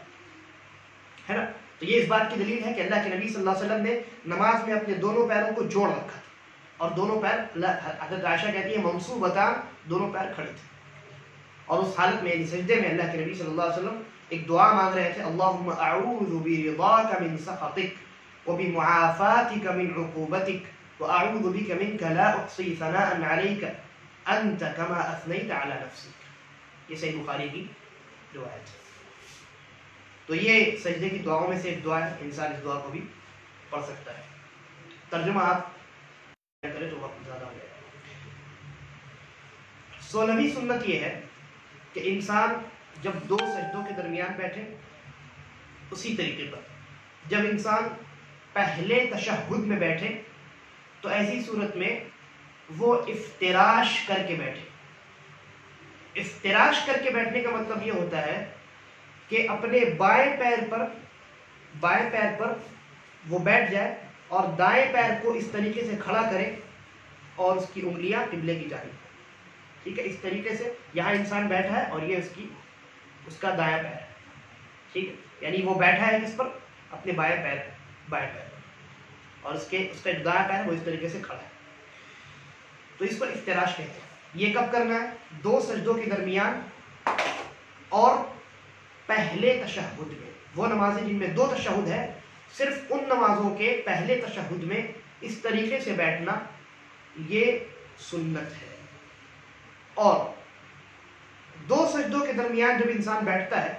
ہے نا. تو یہ اس بات کی دلیل ہے کہ اللہ کے نبی صلی اللہ علیہ وسلم نے نماز میں اپنے دونوں پیروں کو جوڑ رکھا تھا اور دونوں پیر، حضرت عائشہ کہتی ہے منصوبتان، دونوں پیر کھڑے تھے. اور اس حالت میں سجدے میں اللہ کے نبی صلی اللہ علیہ وسلم ایک دعا مانگ رہے تھے، اللہم اعوذ برضاک من سخطک وبمعافاتک من عقوبتک واعوذ بک منک لا احصی ثناء علیک انت کما اثنیت علی نفسک. یہ صحیح بخاری کی روایت ہے. تو یہ سجدے کی دعاؤں میں سے ایک دعا ہے، انسان اس دعا کو بھی پڑھ سکتا ہے. ترجمہ آپ کرے تو وقت زیادہ ہو جائے گا. 16ویں سنت یہ ہے کہ انسان جب دو سجدوں کے درمیان بیٹھے اسی طریقے پر جب انسان پہلے تشہد میں بیٹھے تو ایسی صورت میں وہ افتراش کر کے بیٹھے. افتراش کر کے بیٹھنے کا مطلب یہ ہوتا ہے کہ اپنے بائیں پیر پر وہ بیٹھ جائے اور دائیں پیر کو اس طریقے سے کھڑا کرے اور اس کی انگلیاں قبلے کی جانب. ٹھیک ہے، اس طریقے سے یہاں انسان بیٹھا ہے اور یہ اس کا دایاں پیر ہے. ٹھیک ہے، یعنی وہ بیٹھا ہے کس پر؟ اپنے بائیں پیر پر اور اس کا جو دایاں پیر ہے وہ اس طریقے سے کھڑا ہے. تو اس کو افتراش کہتے ہیں. یہ کب کرنا ہے؟ دو سجدوں کے درمیان اور پہلے تشہد میں. وہ نمازیں جن میں دو تشہد ہے صرف ان نمازوں کے پہلے تشہد میں اس طریقے سے بیٹھنا یہ سنت ہے. اور دو سجدوں کے درمیان جب انسان بیٹھتا ہے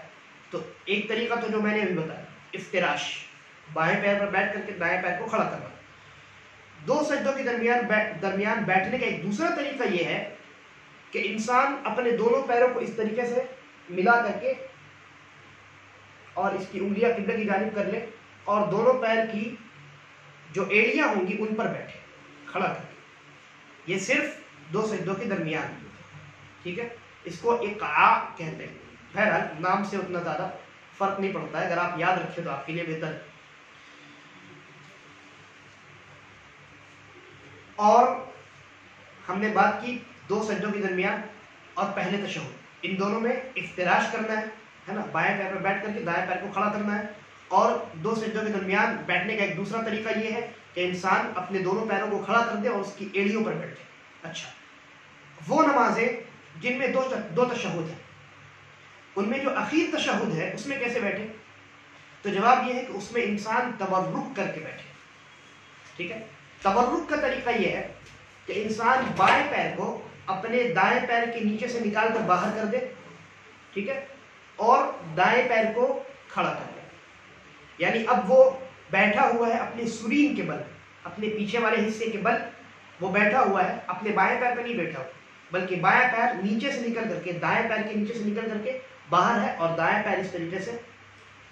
تو ایک طریقہ تو جو میں نے ابھی بتایا افتراش، بائیں پیر پر بیٹھ کر کے دائیں پیر کو کھڑا کرنا. دو سجدوں کے درمیان بیٹھنے کا ایک دوسرا طریقہ یہ ہے کہ انسان اپنے دونوں پیروں کو اس طریقے سے ملا کر کے اور اس کی انگلیاں قبلہ کی جانب کر لے اور دونوں پیر کی جو ایڑیاں ہوں گی ان پر بیٹھے کھڑا کر کے. یہ صرف دو سجدوں کے درمیان. ٹھیک ہے، اس کو اقعاء کہتے ہیں. بہرحال نام سے اتنا زیادہ فرق نہیں پڑتا ہے، اگر آپ یاد رکھیں تو آپ کے لیے بہتر ہے. اور ہم نے بات کی دو سجدوں کے درمیان اور پہلے تشہد، ان دونوں میں افتراش کرنا ہے نا، بائیں پیر پر بیٹھ کر کے دائیں پیر کو کھڑا کرنا ہے. اور دو سجدوں کے درمیان بیٹھنے کا ایک دوسرا طریقہ یہ ہے کہ انسان اپنے دونوں پیروں کو کھڑا کر دے اور اس کی ایڑیوں پر بیٹھے. اچھا، وہ نمازیں جن میں دو تشہد ہیں ان میں جو اخیر تشہد ہے اس میں کیسے بیٹھے؟ تو جواب یہ ہے کہ اس میں انسان تورک کر کے بیٹھے. ٹھیک ہے. تورک کا طریقہ یہ ہے کہ انسان بائیں پیر کو اپنے دائیں پیر کے نیچے سے نکال کر باہر کر دے. ٹھیک ہے. اور دائیں پیر کو کھڑا کر دے. یعنی اب وہ بیٹھا ہوا ہے اپنے سرین کے بل, اپنے پیچھے والے حصے کے بل وہ بیٹھا ہوا ہے, اپنے بائیں پیر پہ نہیں بیٹھا ہوا, بلکہ بائیں پیر نیچے سے نکل کر کے, دائیں پیر کے نیچے سے نکل کر کے باہر ہے, اور دائیں پیر اس طریقے سے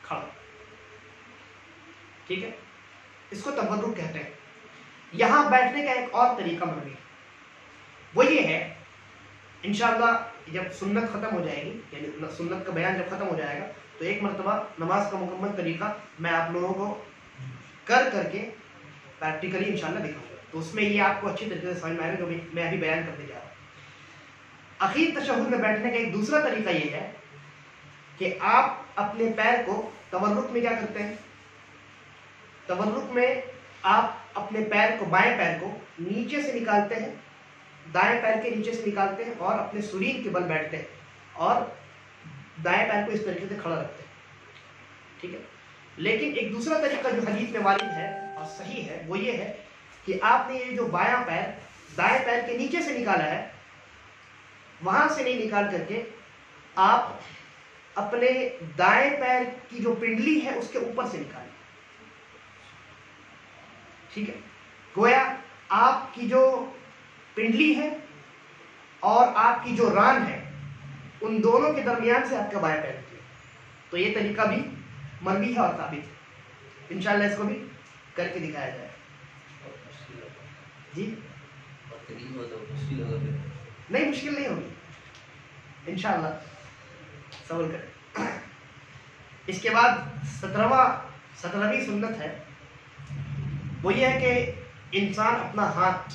کھڑا. ٹھیک ہے. اس کو تورک کہتے ہیں. یہاں بیٹھنے کا ایک اور طریقہ مروی ہے, وہ یہ ہے انشاءاللہ جب سنت ختم ہو جائے گی, یعنی سنت کا بیان جب ختم ہو جائے گا تو ایک مرتبہ نماز کا مکمل طریقہ میں آپ لوگوں کو کر کے پریکٹیکلی انشاءاللہ دکھاؤں گا, تو اس میں یہ آپ کو اچھی طریقے سے سمجھ میں آئے گا جو میں ابھی بیان کرنے جا رہا ہوں. اخیر تشہد میں بیٹھنے کا ایک دوسرا طریقہ یہ ہے کہ آپ اپنے پیر کو تورک میں کیا کرتے ہیں, تورک میں آپ اپنے پیر کو, بائیں پیر کو نیچے سے نکالتے ہیں, دائیں پیر کے نیچے سے نکالتے ہیں اور اپنے سرین کے بل بیٹھتے ہیں اور دائیں پیر کو اس طریقے سے کھڑا رکھتے ہیں. ٹھیک ہے. لیکن ایک دوسرا طریقہ جو حدیث میں وارد ہے اور صحیح ہے وہ یہ ہے کہ آپ نے یہ جو بایاں پیر دائیں پیر کے نیچے سے نکالا ہے, وہاں سے نہیں نکال کر کے آپ اپنے دائیں پیر کی جو پنڈلی ہے اس کے اوپر سے نکالیں. ٹھیک ہے. گویا آپ کی جو پنڈلی ہے اور آپ کی جو ران ہے ان دونوں کے درمیان سے آپ کا بایاں پیر نکلے. تو یہ طریقہ بھی مروی ہے اور ثابت ہے. انشاءاللہ اس کو بھی کر کے دکھایا جائے. جی نہیں, مشکل نہیں ہوگی انشاءاللہ, صبر کریں. اس کے بعد 17ویں سنت ہے, وہ یہ ہے کہ انسان اپنا ہاتھ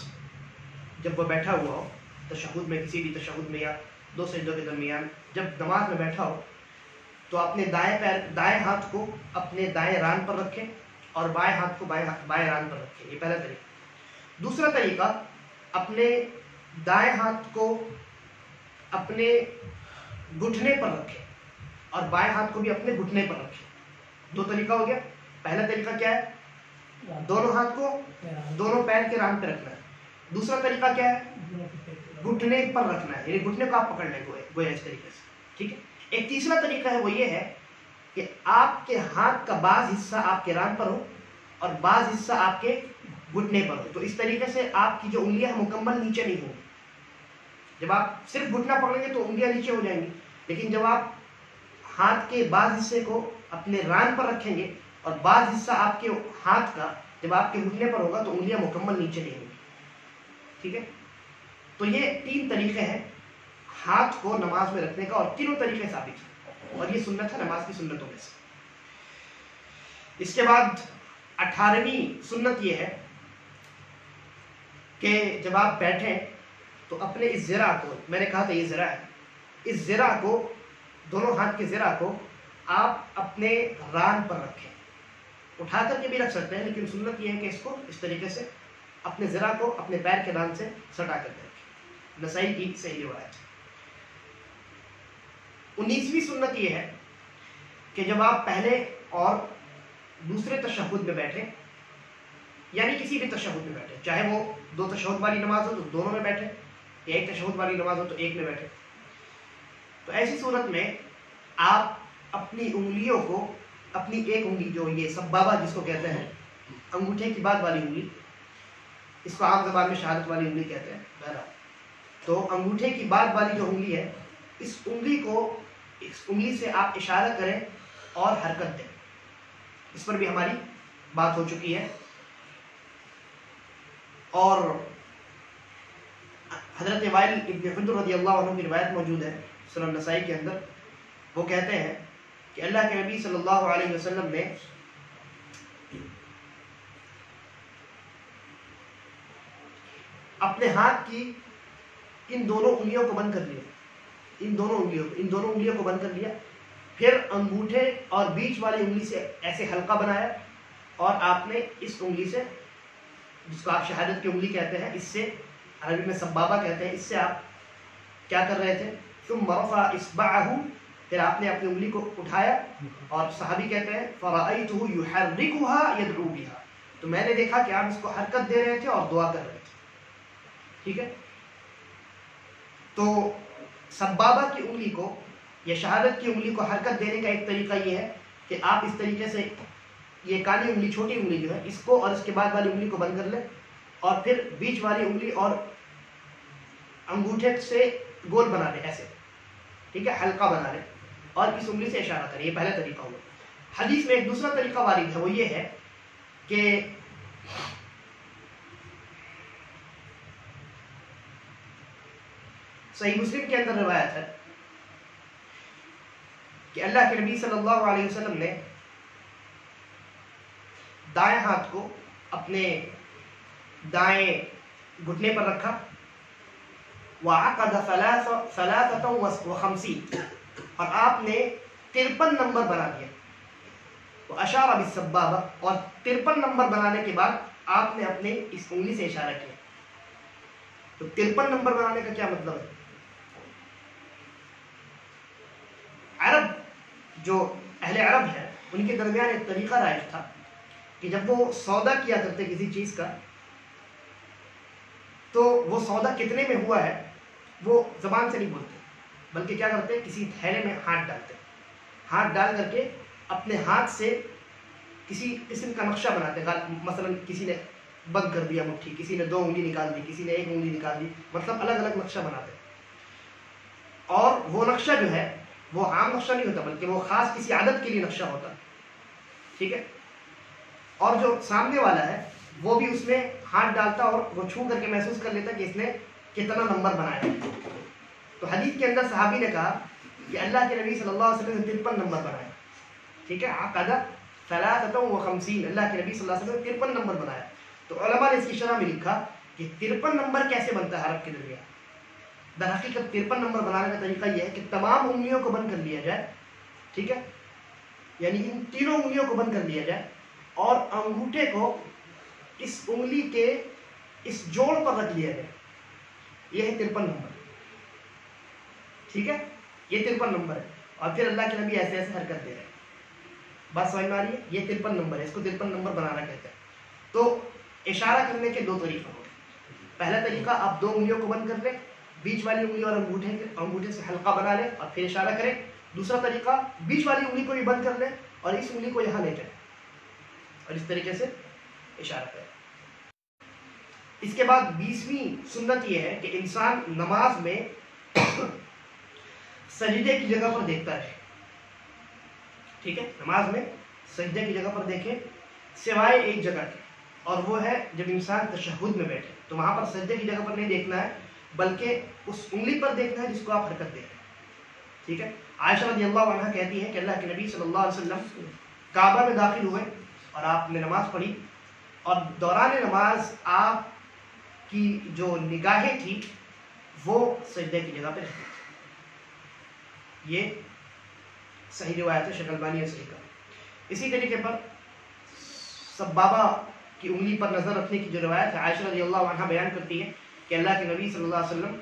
جب وہ بیٹھا ہوا ہو تشہد میں, کسی بھی تشہد میں یا دو سجدوں کے درمیان جب نماز میں بیٹھا ہو, تو اپنے دائیں ہاتھ کو اپنے دائیں ران پر رکھیں اور بائیں ہاتھ کو بائیں ران پر رکھیں. یہ پہلا طریقہ. دوسرا طریقہ, اپنے دائیں ہاتھ کو اپنے گھٹنے پر رکھیں اور بائیں ہاتھ کو بھی اپنے گھٹنے پر رکھیں. دو طریقہ ہو گیا. پہلا طریقہ کیا ہے, دونوں ہاتھ کو دونوں پیر کے ران پہ رکھنا ہے. دوسرا طریقہ کیا ہے, گھٹنے پر رکھنا ہے, یعنی گھٹنے کو آپ پکڑ لیں گویا اس طریقے سے. ٹھیک ہے. ایک تیسرا طریقہ ہے وہ یہ ہے کہ آپ کے ہاتھ کا بعض حصہ آپ کے ران پر ہو اور بعض حصہ آپ کے گھٹنے پر ہو. تو اس طریقے سے آپ کی جو انگلیاں مکمل نیچے نہیں ہوں گی. جب آپ صرف گھٹنا پکڑیں گے تو انگلیاں نیچے ہو جائیں گی, لیکن جب آپ ہاتھ کے بعض حصے کو اپنے ران پر رکھیں گے اور بعض حصہ آپ کے ہاتھ کا جب آپ کے گھٹنے پر ہوگا تو انگلیاں مکمل نیچے نہیں ہوں گی. ٹھیک ہے. تو یہ 3 طریقے ہیں ہاتھ کو نماز میں رکھنے کا, اور تینوں طریقے ثابت ہیں اور یہ سنت ہے نماز کی سنتوں میں سے. اس کے بعد 18ویں سنت یہ ہے کہ جب آپ بیٹھیں تو اپنے اس ذرا کو, میں نے کہا تھا یہ ذرا ہے, اس ذرا کو, دونوں ہاتھ کے ذرا کو آپ اپنے ران پر رکھیں. اٹھا کر کے بھی رکھ سکتے ہیں, لیکن سنت یہ ہے کہ اس کو اس طریقے سے اپنے ذرا کو اپنے پیر کے ران سے سٹا کر کے رکھیں. نسائی کی صحیح روایت. 19ویں سنت یہ ہے کہ جب آپ پہلے اور دوسرے تشہد میں بیٹھیں, یعنی کسی بھی تشہد میں بیٹھیں, چاہے وہ 2 تشہد والی نماز ہو تو دونوں میں بیٹھیں, یا 1 تشہد والی نماز ہو تو 1 میں بیٹھیں. تو ایسی صورت میں آپ اپنی انگلیوں کو, اپنی ایک انگلی جو یہ سبابہ جس کو کہتے ہیں, انگوٹھے کی بعد والی انگلی, اس کو عام زبان میں شہادت والی انگلی کہتے ہیں. بہرحال تو انگوٹھے کی بعد والی جو انگلی ہے, اس انگلی سے آپ اشارہ کریں اور حرکت دیں. اس پر بھی ہماری بات ہو چکی ہے. اور حضرت وائل ابن حجر رضی اللہ عنہ کی روایت موجود ہے سنن نسائی کے اندر. وہ کہتے ہیں کہ اللہ کے نبی صلی اللہ علیہ وسلم نے اپنے ہاتھ کی ان دونوں انگلیوں کو بند کر لیا, ان دونوں انگلیوں کو بند کر لیا. پھر انگوٹھے اور بیچ والی انگلی سے ایسے حلقہ بنایا اور آپ نے اس انگلی سے, جس کو آپ شہادت کی انگلی کہتے ہیں, اس سے عربی میں سبابہ کہتے ہیں, اس سے آپ کیا کر رہے تھے, ثم رفع اصبعه, پھر آپ نے اپنی انگلی کو اٹھایا اور صحابی کہتے ہیں فرأیتہ یحرکها یدعو بها، تو میں نے دیکھا کہ آپ اس کو حرکت دے رہے تھے اور دعا کر رہے تھے. ٹھیک ہے. تو سبابہ کی انگلی کو یا شہادت کی انگلی کو حرکت دینے کا ایک طریقہ یہ ہے کہ آپ اس طریقے سے یہ کانی انگلی چھوٹی انگلی جو ہے اس کو اور اس کے بعد والی انگلی کو بند کر لیں اور پھر بیچ والی انگلی اور انگوٹھے سے گول بنا لیں ایسے. ٹھیک ہے. حلقہ بنا لیں اور اس انگلی سے اشارہ کریں. یہ پہلا طریقہ ہوا. حدیث میں ایک دوسرا طریقہ وارد ہے، وہ یہ ہے کہ صحیح مسلم کے اندر روایت ہے کہ اللہ کے نبی صلی اللہ علیہ وسلم نے دائیں ہاتھ کو اپنے دائیں گھٹنے پر رکھا، وعقد 53 اور آپ نے 53 نمبر بنا دیا. تو اشارہ بالسبابہ، اور 53 نمبر بنانے کے بعد آپ نے اپنے اس انگلی سے اشارہ کیا. تو 53 نمبر بنانے کا کیا مطلب ہے؟ عرب جو اہل عرب ہے ان کے درمیان ایک طریقہ رائج تھا کہ جب وہ سودا کیا کرتے کسی چیز کا تو وہ سودا کتنے میں ہوا ہے وہ زبان سے نہیں بولتے، بلکہ کیا کرتے کسی تھیلے میں ہاتھ ڈالتے، ہاتھ ڈال کر کے اپنے ہاتھ سے کسی قسم کا نقشہ بناتے. مثلا کسی نے بند کر دیا مٹھی، کسی نے 2 انگلی نکال دی، کسی نے 1 انگلی نکال دی، مطلب الگ الگ نقشہ بناتے. اور وہ نقشہ جو ہے وہ عام نقشہ نہیں ہوتا بلکہ وہ خاص کسی عدد کے لیے نقشہ ہوتا. ٹھیک ہے. اور جو سامنے والا ہے وہ بھی اس میں ہاتھ ڈالتا اور وہ چھو کر کے محسوس کر لیتا کہ اس نے کتنا نمبر بنایا. تو حدیث کے اندر صحابی نے کہا کہ اللہ کے نبی صلی اللہ علیہ وسلم نے 53 نمبر بنایا. ٹھیک ہے. عقد 53، اللہ کے نبی صلی اللہ علیہ وسلم نے 53 نمبر بنایا. تو علماء نے اس کی شرح میں لکھا کہ 53 نمبر کیسے بنتا ہے عرب کے درمیان. در حقیقت 53 نمبر بنانے کا طریقہ یہ ہے کہ تمام انگلیوں کو بند کر لیا جائے. ٹھیک ہے. یعنی ان تینوں انگلیوں کو بند کر لیا جائے اور انگوٹھے کو اس انگلی کے اس جوڑ پر رکھ لیا جائے. یہ ہے 53 نمبر. ٹھیک ہے. یہ 53 نمبر ہے. اور پھر اللہ کے نبی ایسے ایسے حرکت دے رہے ہیں. بات سمجھ میں آ رہی ہے؟ یہ 53 نمبر ہے. اس کو 53 نمبر بنانا کہتے ہیں. تو اشارہ کرنے کے 2 طریقے ہوں. پہلا طریقہ آپ 2 انگلیوں کو بند کر لیں، بیچ والی انگلی اور انگوٹھے سے حلقہ بنا لیں اور پھر اشارہ کریں. دوسرا طریقہ بیچ والی انگلی کو بھی بند کر لیں اور اس انگلی کو یہاں لے جائیں اور اس طریقے سے اشارہ کریں. اس کے بعد 20ویں سنت یہ ہے کہ انسان نماز میں سجدے کی جگہ پر دیکھتا رہے. ٹھیک ہے. نماز میں سجدے کی جگہ پر دیکھیں سوائے ایک جگہ کے، اور وہ ہے جب انسان تشہد میں بیٹھے تو وہاں پر سجدے کی جگہ پر نہیں دیکھنا ہے بلکہ اس انگلی پر دیکھنا ہے جس کو آپ حرکت دے رہے ہیں. ٹھیک ہے. عائشہ رضی اللہ عنہ کہتی ہے کہ اللہ کے نبی صلی اللہ علیہ وسلم کعبہ میں داخل ہوئے اور آپ نے نماز پڑھی اور دوران نماز آپ کی جو نگاہیں تھی وہ سجدے کی جگہ پہ رہتی تھی. یہ صحیح روایت ہے، شیخ البانی نے صحیح کہا. اسی طریقے پر سبابہ کی انگلی پر نظر رکھنے کی جو روایت ہے عائشہ رضی اللہ عنہ بیان کرتی ہے کہ اللہ کے نبی صلی اللہ علیہ وسلم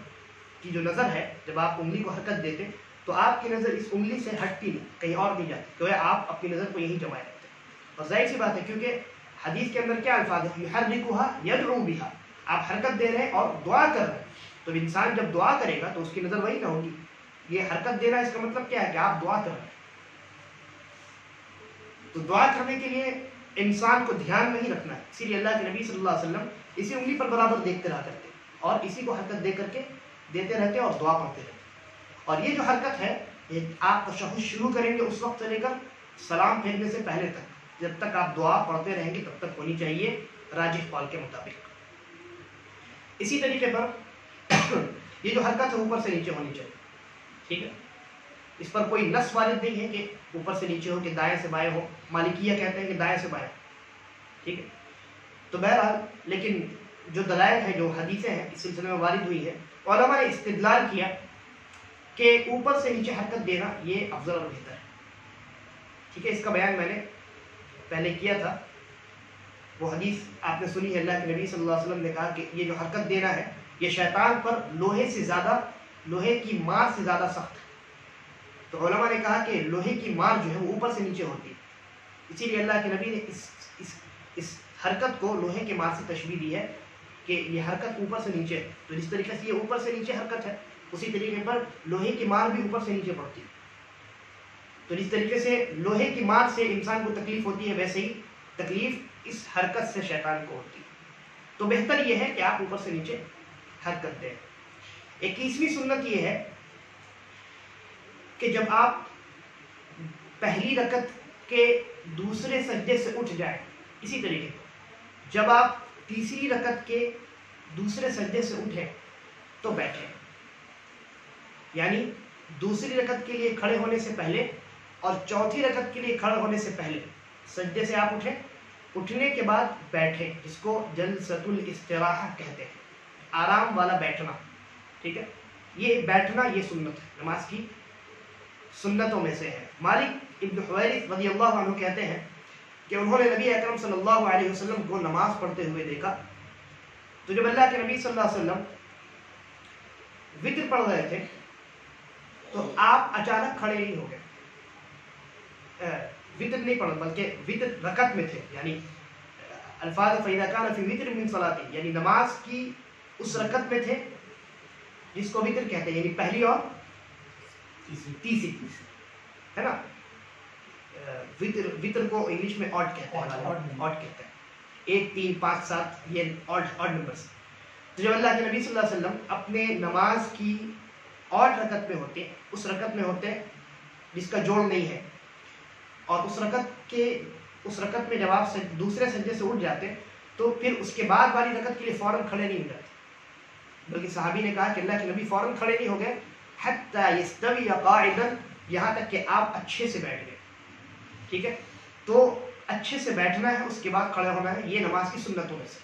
کی جو نظر ہے جب آپ انگلی کو حرکت دیتے تو آپ کی نظر اس انگلی سے ہٹتی نہیں، کہیں اور نہیں جاتی، کہ آپ اپنی نظر کو یہیں جمائے رکھتے. اور ظاہر سی بات ہے کیونکہ حدیث کے اندر کیا الفاظ ہے؟ یحرکها یدعو بها. آپ حرکت دے رہے ہیں اور دعا کر رہے ہیں. تو انسان جب دعا کرے گا تو اس کی نظر وہی نہ ہوگی. یہ حرکت دینا اس کا مطلب کیا ہے کہ آپ دعا کر رہے ہیں. تو دعا کرنے کے لیے انسان کو دھیان میں ہی رکھنا ہے. اسی لیے اللہ کے نبی صلی اللہ علیہ وسلم اسی انگلی پر برابر دیکھتے رہا کرتے اور اسی کو حرکت دے کر کے دیتے رہتے اور دعا پڑھتے رہتے. اور یہ جو حرکت ہے یہ آپ تشہد شروع کریں گے اس وقت سے لے کر سلام پھیرنے سے پہلے تک، جب تک آپ دعا پڑھتے رہیں گے تب تک ہونی چاہیے راجح قول کے مطابق. اسی طریقے پر یہ جو حرکت ہے اوپر سے نیچے ہونی چاہیے. ٹھیک ہے. اس پر کوئی نص وارد نہیں ہے کہ اوپر سے نیچے ہو کہ دائیں سے بائیں ہو. مالکیہ کہتے ہیں کہ دائیں سے بائیں. ٹھیک ہے. تو بہرحال لیکن جو دلائل ہے جو حدیثیں ہیں اس سلسلے میں وارد ہوئی ہے، علماء نے استدلال کیا کہ اوپر سے نیچے حرکت دینا یہ افضل اور بہتر ہے. ٹھیک ہے. اس کا بیان میں نے پہلے کیا تھا. وہ حدیث آپ نے سنی ہے، اللہ کے نبی صلی اللہ علیہ وسلم نے کہا کہ یہ جو حرکت دینا ہے یہ شیطان پر لوہے سے زیادہ، لوہے کی مار سے زیادہ سخت ہے. تو علماء نے کہا کہ لوہے کی مار جو ہے وہ اوپر سے نیچے ہوتی ہے، اسی لیے اللہ کے نبی نے اس حرکت کو لوہے کے مار سے تشبیہ دی ہے کہ یہ حرکت اوپر سے نیچے ہے، تو جس طریقے سے یہ اوپر سے نیچے حرکت ہے اسی طریقے پر لوہے کی مار بھی اوپر سے نیچے پڑتی ہے، تو جس طریقے سے لوہے کی مار سے انسان کو تکلیف ہوتی ہے ویسے ہی تکلیف اس حرکت سے شیطان کو ہوتی ہے، تو بہتر یہ ہے کہ آپ اوپر سے نیچے حرکت دیں۔ 21ویں سنت یہ ہے کہ جب آپ پہلی رکعت کے دوسرے سجدے سے اٹھ جائیں، اسی طریقے جب آپ تیسری رکعت کے دوسرے سجدے سے اٹھیں تو بیٹھیں، یعنی دوسری رکعت کے لیے کھڑے ہونے سے پہلے اور چوتھی رکعت کے لیے کھڑے ہونے سے پہلے سجدے سے آپ اٹھیں، اٹھنے کے بعد بیٹھیں، جس کو جلسۃ الاستراحہ کہتے ہیں، آرام والا بیٹھنا، ٹھیک ہے، یہ بیٹھنا یہ سنت ہے، نماز کی سنتوں میں سے ہے۔ مالک ابن حویرث رضی اللہ عنہ کہتے ہیں کہ انہوں نے نبی اکرم صلی اللہ علیہ وسلم کو نماز پڑھتے ہوئے دیکھا، تو جب اللہ کے نبی صلی اللہ علیہ وسلم وطر پڑھ رہے تھے تو آپ اچانک کھڑے نہیں ہو گئے، وطر نہیں پڑھ بلکہ وطر رکعت میں تھے، یعنی الفاظ فَإِذَا كَانَ فِي وِطْرٍ مِّن صَلَاتِهِ، یعنی نماز کی اس رکعت میں تھے جس کو وطر کہتے ہیں، یعنی پہلی اور تیسری ہے نا، وطر کو انگلش میں آڈ کہتے ہیں، 1 3 5 7 یہ آڈ نمبرز۔ تو جب اللہ کے نبی صلی اللہ علیہ وسلم اپنے نماز کی آڈ رکعت میں ہوتے، اس رکعت میں ہوتے جس کا جوڑ نہیں ہے، اور اس رکعت میں جب آپ دوسرے سجدے سے اٹھ جاتے تو پھر اس کے بعد والی رکعت کے لیے فوراً کھڑے نہیں ہو جاتے، بلکہ صحابی نے کہا کہ اللہ کے نبی فوراً کھڑے نہیں ہو گئے حتی یستوی قاعدا، یہاں تک کہ آپ اچھے سے بیٹھ گئے، ٹھیک ہے، تو اچھے سے بیٹھنا ہے، اس کے بعد کھڑے ہونا ہے، یہ نماز کی سنتوں میں سے۔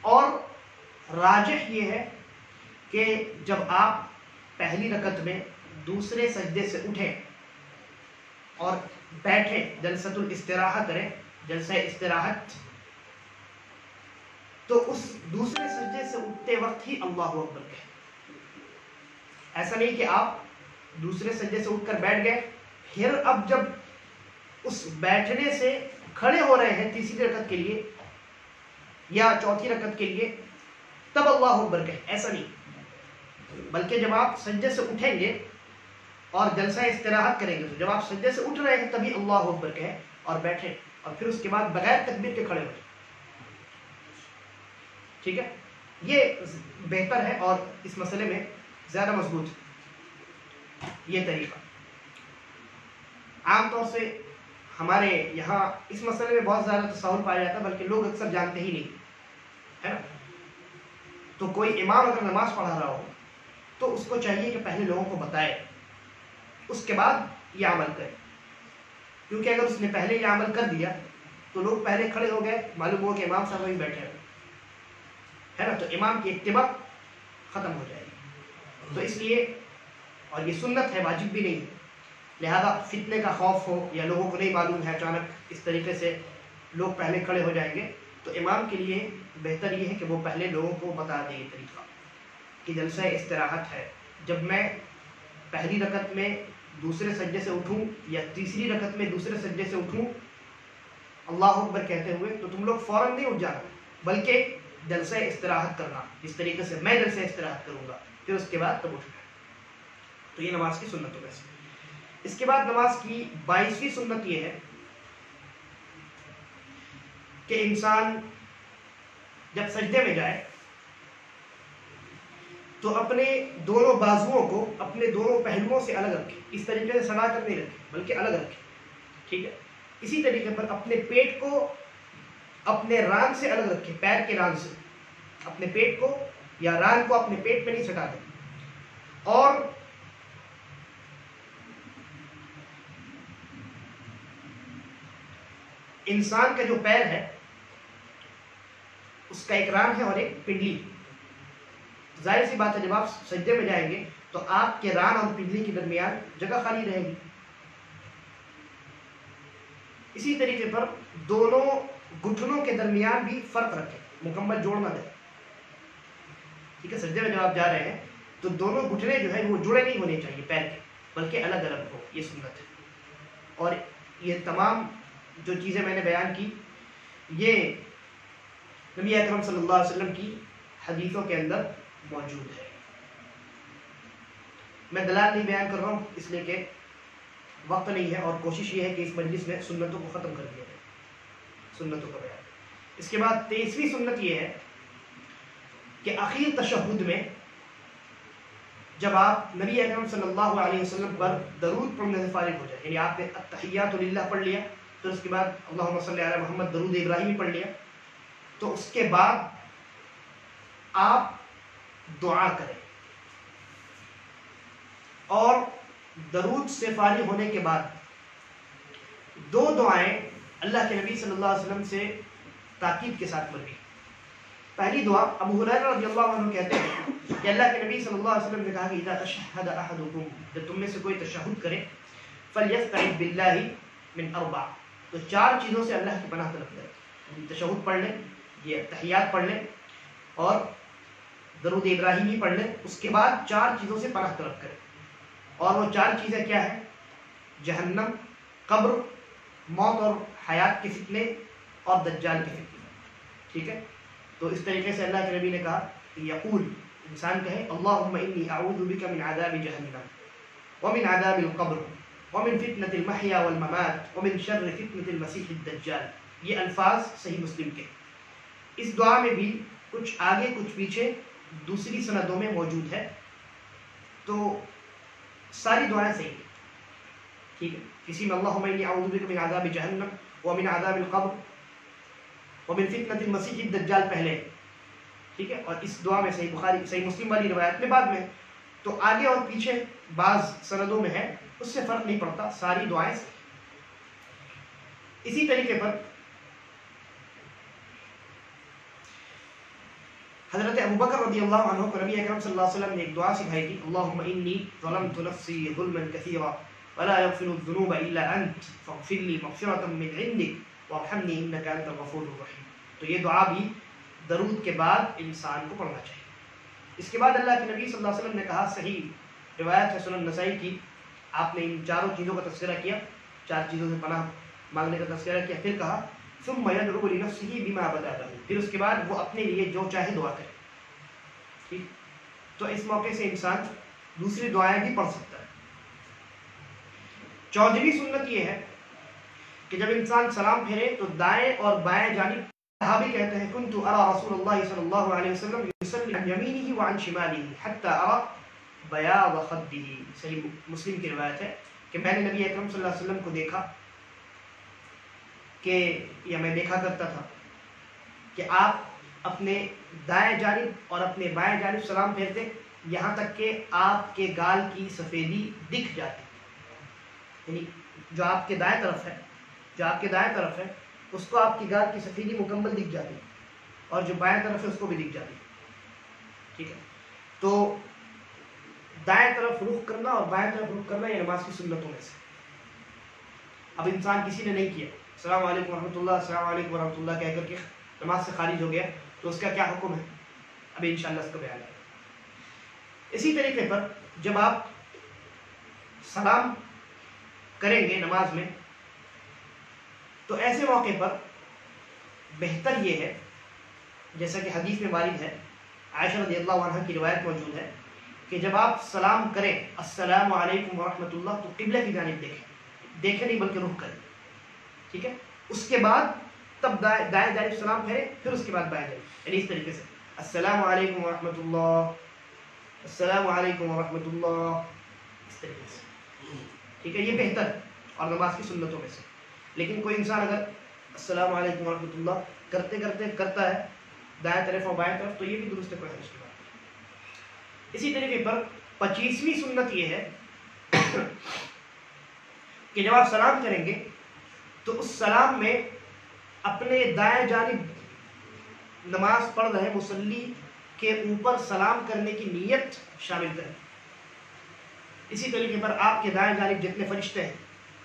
اور راجح یہ ہے کہ جب آپ پہلی رکعت میں دوسرے سجدے سے اٹھیں اور بیٹھیں، جلسۃ الاستراحہ کریں، جلسہ استراحت، تو اس دوسرے سجدے سے اٹھتے وقت ہی اللہ اکبر کہیں، ایسا نہیں کہ آپ دوسرے سجدے سے اٹھ کر بیٹھ گئے، پھر اب جب اس بیٹھنے سے کھڑے ہو رہے ہیں تیسری رکعت کے لیے یا چوتھی رکعت کے لیے تب اللہ اکبر کہیں، ایسا نہیں، بلکہ جب آپ سجدے سے اٹھیں گے اور جلسہ استراحت کریں گے تو جب آپ سجدے سے اٹھ رہے ہیں تبھی اللہ اکبر کہیں اور بیٹھیں، اور پھر اس کے بعد بغیر تکبیر کے کھڑے ہو جائیں، ٹھیک ہے، یہ بہتر ہے اور اس مسئلے میں زیادہ مضبوط ہے یہ طریقہ۔ عام طور سے ہمارے یہاں اس مسئلے میں بہت زیادہ تساہل پایا جاتا ہے، بلکہ لوگ اکثر جانتے ہی نہیں، ہے نا، تو کوئی امام اگر نماز پڑھا رہا ہو تو اس کو چاہیے کہ پہلے لوگوں کو بتائے، اس کے بعد یہ عمل کرے، کیونکہ اگر اس نے پہلے یہ عمل کر دیا تو لوگ پہلے کھڑے ہو گئے، معلوم ہو کہ امام صاحب وہیں بیٹھے ہوئے، ہے نا، تو امام کی اتباع ختم ہو جائے گی، تو اس لیے، اور یہ سنت ہے، واجب بھی نہیں ہے، لہذا فتنے کا خوف ہو یا لوگوں کو نہیں معلوم ہے اچانک اس طریقے سے لوگ پہلے کھڑے ہو جائیں گے، تو امام کے لیے بہتر یہ ہے کہ وہ پہلے لوگوں کو بتا دے یہ طریقہ کہ جلسہ استراحت ہے، جب میں پہلی رکعت میں دوسرے سجدے سے اٹھوں یا تیسری رکعت میں دوسرے سجدے سے اٹھوں اللہ اکبر کہتے ہوئے، تو تم لوگ فوراً نہیں اٹھ جانا، بلکہ جلسہ استراحت کرنا، جس طریقے سے میں جلسہ استراحت کروں گا، پھر اس کے بعد تب اٹھنا، تو یہ نماز کی سنتوں میں سے۔ اس کے بعد نماز کی 22ویں سنت یہ ہے کہ انسان جب سجدے میں جائے تو اپنے دونوں بازوؤں کو اپنے دونوں پہلوؤں سے الگ رکھے، اس طریقے سے سنا کر نہیں رکھے بلکہ الگ رکھے، ٹھیک ہے، اسی طریقے پر اپنے پیٹ کو اپنے ران سے الگ رکھے، پیر کے ران سے اپنے پیٹ کو یا ران کو اپنے پیٹ پہ نہیں سٹا دیں، اور انسان کا جو پیر ہے اس کا ایک ران ہے اور ایک پنڈلی، ظاہر سی بات ہے جب آپ سجدے میں جائیں گے تو آپ کے ران اور پنڈلی کے درمیان جگہ خالی رہے گی، اسی طریقے پر دونوں گھٹنوں کے درمیان بھی فرق رکھیں، مکمل جوڑ نہ دیں، ٹھیک ہے، سجدے میں جب آپ جا رہے ہیں تو دونوں گھٹنے جو ہے وہ جڑے نہیں ہونے چاہیے پیر کے، بلکہ الگ الگ ہو، یہ سنت ہے۔ اور یہ تمام جو چیزیں میں نے بیان کی یہ نبی اکرم صلی اللہ علیہ وسلم کی حدیثوں کے اندر موجود ہے۔ میں دلال نہیں بیان کر رہا ہوں اس لیے کہ وقت نہیں ہے، اور کوشش یہ ہے کہ اس مجلس میں سنتوں کو ختم کر دیا جائے، سنتوں کا بیان۔ اس کے بعد 23ویں سنت یہ ہے کہ آخر تشہد میں جب آپ نبی اکرم صلی اللہ علیہ وسلم پر درود پڑھنے سے فارغ ہو جائے، یعنی آپ نے التحیات للہ پڑھ لیا، پھر اس کے بعد اللہم صلی علی محمد درود ابراہیمی پڑھ لیا، تو اس کے بعد آپ دعا کریں، اور درود سے فارغ ہونے کے بعد دو دعائیں اللہ کے نبی صلی اللہ علیہ وسلم سے تاکید کے ساتھ مروی۔ پہلی دعا ابو ہریرہ رضی اللہ عنہ کہتے ہیں کہ اللہ کے نبی صلی اللہ علیہ وسلم نے کہا کہ اذا تشہد احدکم، جب تم میں سے کوئی تشہد کرے، فلیستعذ باللہ من اربع، تو 4 چیزوں سے اللہ کی پناہ طلب کرے۔ تشہد پڑھ لیں، یہ تحیات پڑھ لیں، اور درود ابراہیمی پڑھ لیں، اس کے بعد 4 چیزوں سے پناہ طلب کریں، اور وہ 4 چیزیں کیا ہیں؟ جہنم، قبر، موت اور حیات کے فتنے، اور دجال کے فتنے۔ ٹھیک ہے، تو اس طریقے سے اللہ کے نبی نے کہا کہ یقول، انسان کہے اللہم انی اعوذ بک من عذاب جہنم ومن عذاب القبر ومن فتنة المحیا والممات ومن شر فتنة المسیح الدجال۔ یہ الفاظ صحیح مسلم کے۔ اس دعا میں بھی کچھ آگے کچھ پیچھے دوسری سندوں میں موجود ہے، تو ساری دعائیں صحیح ہیں۔ ٹھیک ہے، کسی میں اللہم انی اعوذ بک من عذاب جہنم ومن عذاب القبر ومن فتنة المسیح الدجال پہلے، ٹھیک ہے، اور اس دعا میں صحیح بخاری صحیح مسلم والی روایت میں بعد میں، تو آگے اور پیچھے بعض سندوں میں ہے، اس سے فرق نہیں پڑتا، ساری دعائیں صحیح۔ اسی طریقے پر حضرت ابوبکر رضی اللہ عنہ کو نبی اکرم صلی اللہ علیہ وسلم نے ایک دعا سکھائی تھی، اللہم انی ظلمت نفسی ظلما کثیرا ولا یغفر الذنوب الا انت فاغفر لی مغفرۃ من عندک وارحمنی انک انت الغفور الرحیم۔ تو یہ دعا بھی درود کے بعد انسان کو پڑھنا چاہیے۔ اس کے بعد اللہ کے نبی صلی اللہ علیہ وسلم نے کہا، صحیح روایت ہے سنن نسائی کی، آپ نے ان 4 چیزوں کا تذکرہ کیا، 4 چیزوں سے پناہ مانگنے کا تذکرہ کیا، پھر کہا ثم يدعو لنفسه بما بدا له، پھر اس کے بعد وہ اپنے لیے جو چاہے دعا کرے۔ ٹھیک، تو اس موقع سے انسان دوسری دعائیں بھی پڑھ سکتا ہے۔ 14ویں سنت یہ ہے کہ جب انسان سلام پھیرے تو دائیں اور بائیں جانب، صحابی کہتے ہیں کنت ارى رسول اللہ صلی اللہ علیہ وسلم يصلي عن يمینه وعن شماله حتى ارى بیاض خده، صحیح مسلم کی روایت ہے کہ میں نے نبی اکرم صلی اللہ علیہ وسلم کو دیکھا کہ، یا میں دیکھا کرتا تھا کہ آپ اپنے دائیں جانب اور اپنے بائیں جانب سلام پھیرتے یہاں تک کہ آپ کے گال کی سفیدی دکھ جاتی، یعنی جو آپ کے دائیں طرف ہے، جو آپ کے دائیں طرف ہے اس کو آپ کی گال کی سفیدی مکمل دکھ جاتی، اور جو بائیں طرف ہے اس کو بھی دکھ جاتی۔ ٹھیک ہے، تو دائیں طرف رخ کرنا اور بائیں طرف رخ کرنا یہ نماز کی سنتوں میں سے۔ اب انسان کسی نے نہیں کیا، السلام علیکم ورحمۃ اللہ، السلام علیکم ورحمۃ اللہ کہہ کر کے نماز سے خارج ہو گیا، تو اس کا کیا حکم ہے؟ ابھی انشاءاللہ اس کا بیان ہے۔ اسی طریقے پر جب آپ سلام کریں گے نماز میں، تو ایسے موقع پر بہتر یہ ہے، جیسا کہ حدیث میں وارد ہے، عائشہ رضی اللہ عنہ کی روایت موجود ہے کہ جب آپ سلام کریں السلام علیکم ورحمۃ اللہ، تو قبلہ کی جانب دیکھیں نہیں بلکہ رخ کریں۔ ٹھیک ہے، اس کے بعد تب دائیں جانب سلام پھیرے، پھر اس کے بعد بائیں جانب، یعنی اس طریقے سے السلام علیکم ورحمۃ اللہ، السلام علیکم ورحمۃ اللہ، اس طریقے سے۔ ٹھیک ہے، یہ بہتر اور نماز کی سنتوں میں سے۔ لیکن کوئی انسان اگر السلام علیکم ورحمۃ اللہ کرتے کرتے کرتا ہے دائیں طرف اور بائیں طرف، تو یہ بھی درست ہے، کوئی حرج کی بات نہیں۔ اسی طریقے پر 25ویں سنت یہ ہے کہ جب آپ سلام کریں گے تو اس سلام میں اپنے دائیں جانب نماز پڑھ رہے مصلی کے اوپر سلام کرنے کی نیت شامل کریں۔ اسی طریقے پر آپ کے دائیں جانب جتنے فرشتے ہیں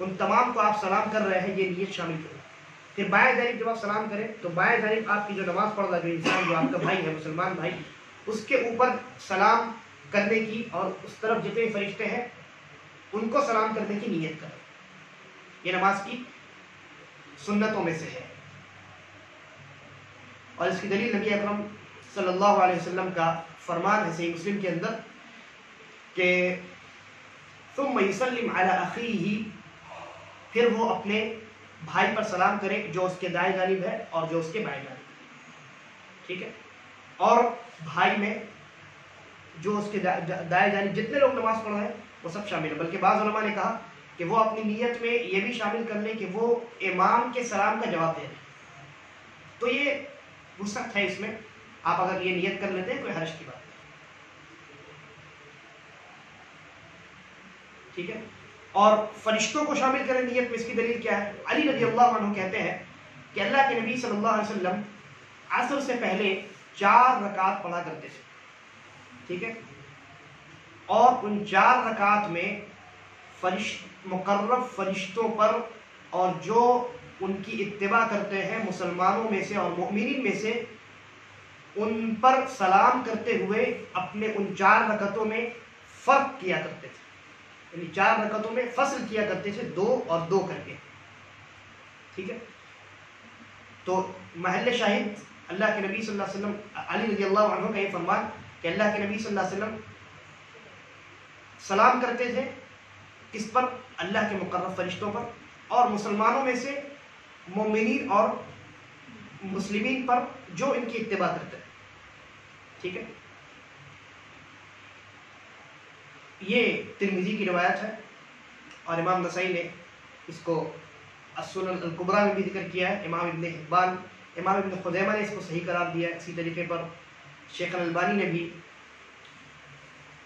ان تمام کو آپ سلام کر رہے ہیں، یہ نیت شامل کریں۔ پھر بائیں جانب جب آپ سلام کریں تو بائیں جانب آپ کی جو نماز پڑھ رہا ہے، جو انسان جو آپ کا بھائی ہے، مسلمان بھائی، اس کے اوپر سلام کرنے کی، اور اس طرف جتنے فرشتے ہیں ان کو سلام کرنے کی نیت کرے. یہ نماز کی سنتوں میں سے ہے. اور اس کی دلیل نبی اکرم صلی اللہ علیہ وسلم کا فرمان ہے صحیح مسلم کے اندر کہ ثم یسلم علی اخیہ، پھر وہ اپنے بھائی پر سلام کرے جو اس کے دائیں جانب ہے اور جو اس کے بائیں جانب ہے. ٹھیک ہے. اور بھائی میں جو اس کے دائیں جانب جتنے لوگ نماز پڑھ رہے ہیں وہ سب شامل ہیں. بلکہ بعض علماء نے کہا کہ وہ اپنی نیت میں یہ بھی شامل کر لیں کہ وہ امام کے سلام کا جواب دے رہے ہیں. تو یہ وسعت ہے اس میں، آپ اگر یہ نیت کر لیتے ہیں کوئی حرج کی بات نہیں. ٹھیک ہے. اور فرشتوں کو شامل کریں نیت میں، اس کی دلیل کیا ہے؟ علی رضی اللہ عنہ کہتے ہیں کہ اللہ کے نبی صلی اللہ علیہ وسلم عصر سے پہلے 4 رکعت پڑھا کرتے تھے. ٹھیک ہے. اور ان 4 رکعت میں مقرب فرشتوں پر اور جو ان کی اتباع کرتے ہیں مسلمانوں میں سے اور مؤمنین میں سے، ان پر سلام کرتے ہوئے اپنے ان 4 رکعتوں میں فرق کیا کرتے تھے. یعنی 4 رکعتوں میں فصل کیا کرتے تھے 2 اور 2 کر کے. ٹھیک ہے. تو محل شاہد اللہ کے نبی صلی اللہ علیہ وسلم، علی رضی اللہ عنہ کا یہ فرمان کہ اللہ کے نبی صلی اللہ علیہ وسلم سلام کرتے تھے کس پر؟ اللہ کے مقرب فرشتوں پر اور مسلمانوں میں سے مومنین اور مسلمین پر جو ان کی اتباع کرتے ہیں. ٹھیک ہے. یہ ترمذی کی روایت ہے اور امام نسائی نے اس کو السنن الکبریٰ میں بھی ذکر کیا ہے. امام ابن حبان، امام ابن خزیمہ نے اس کو صحیح قرار دیا ہے. اسی طریقے پر شیخ الالبانی نے بھی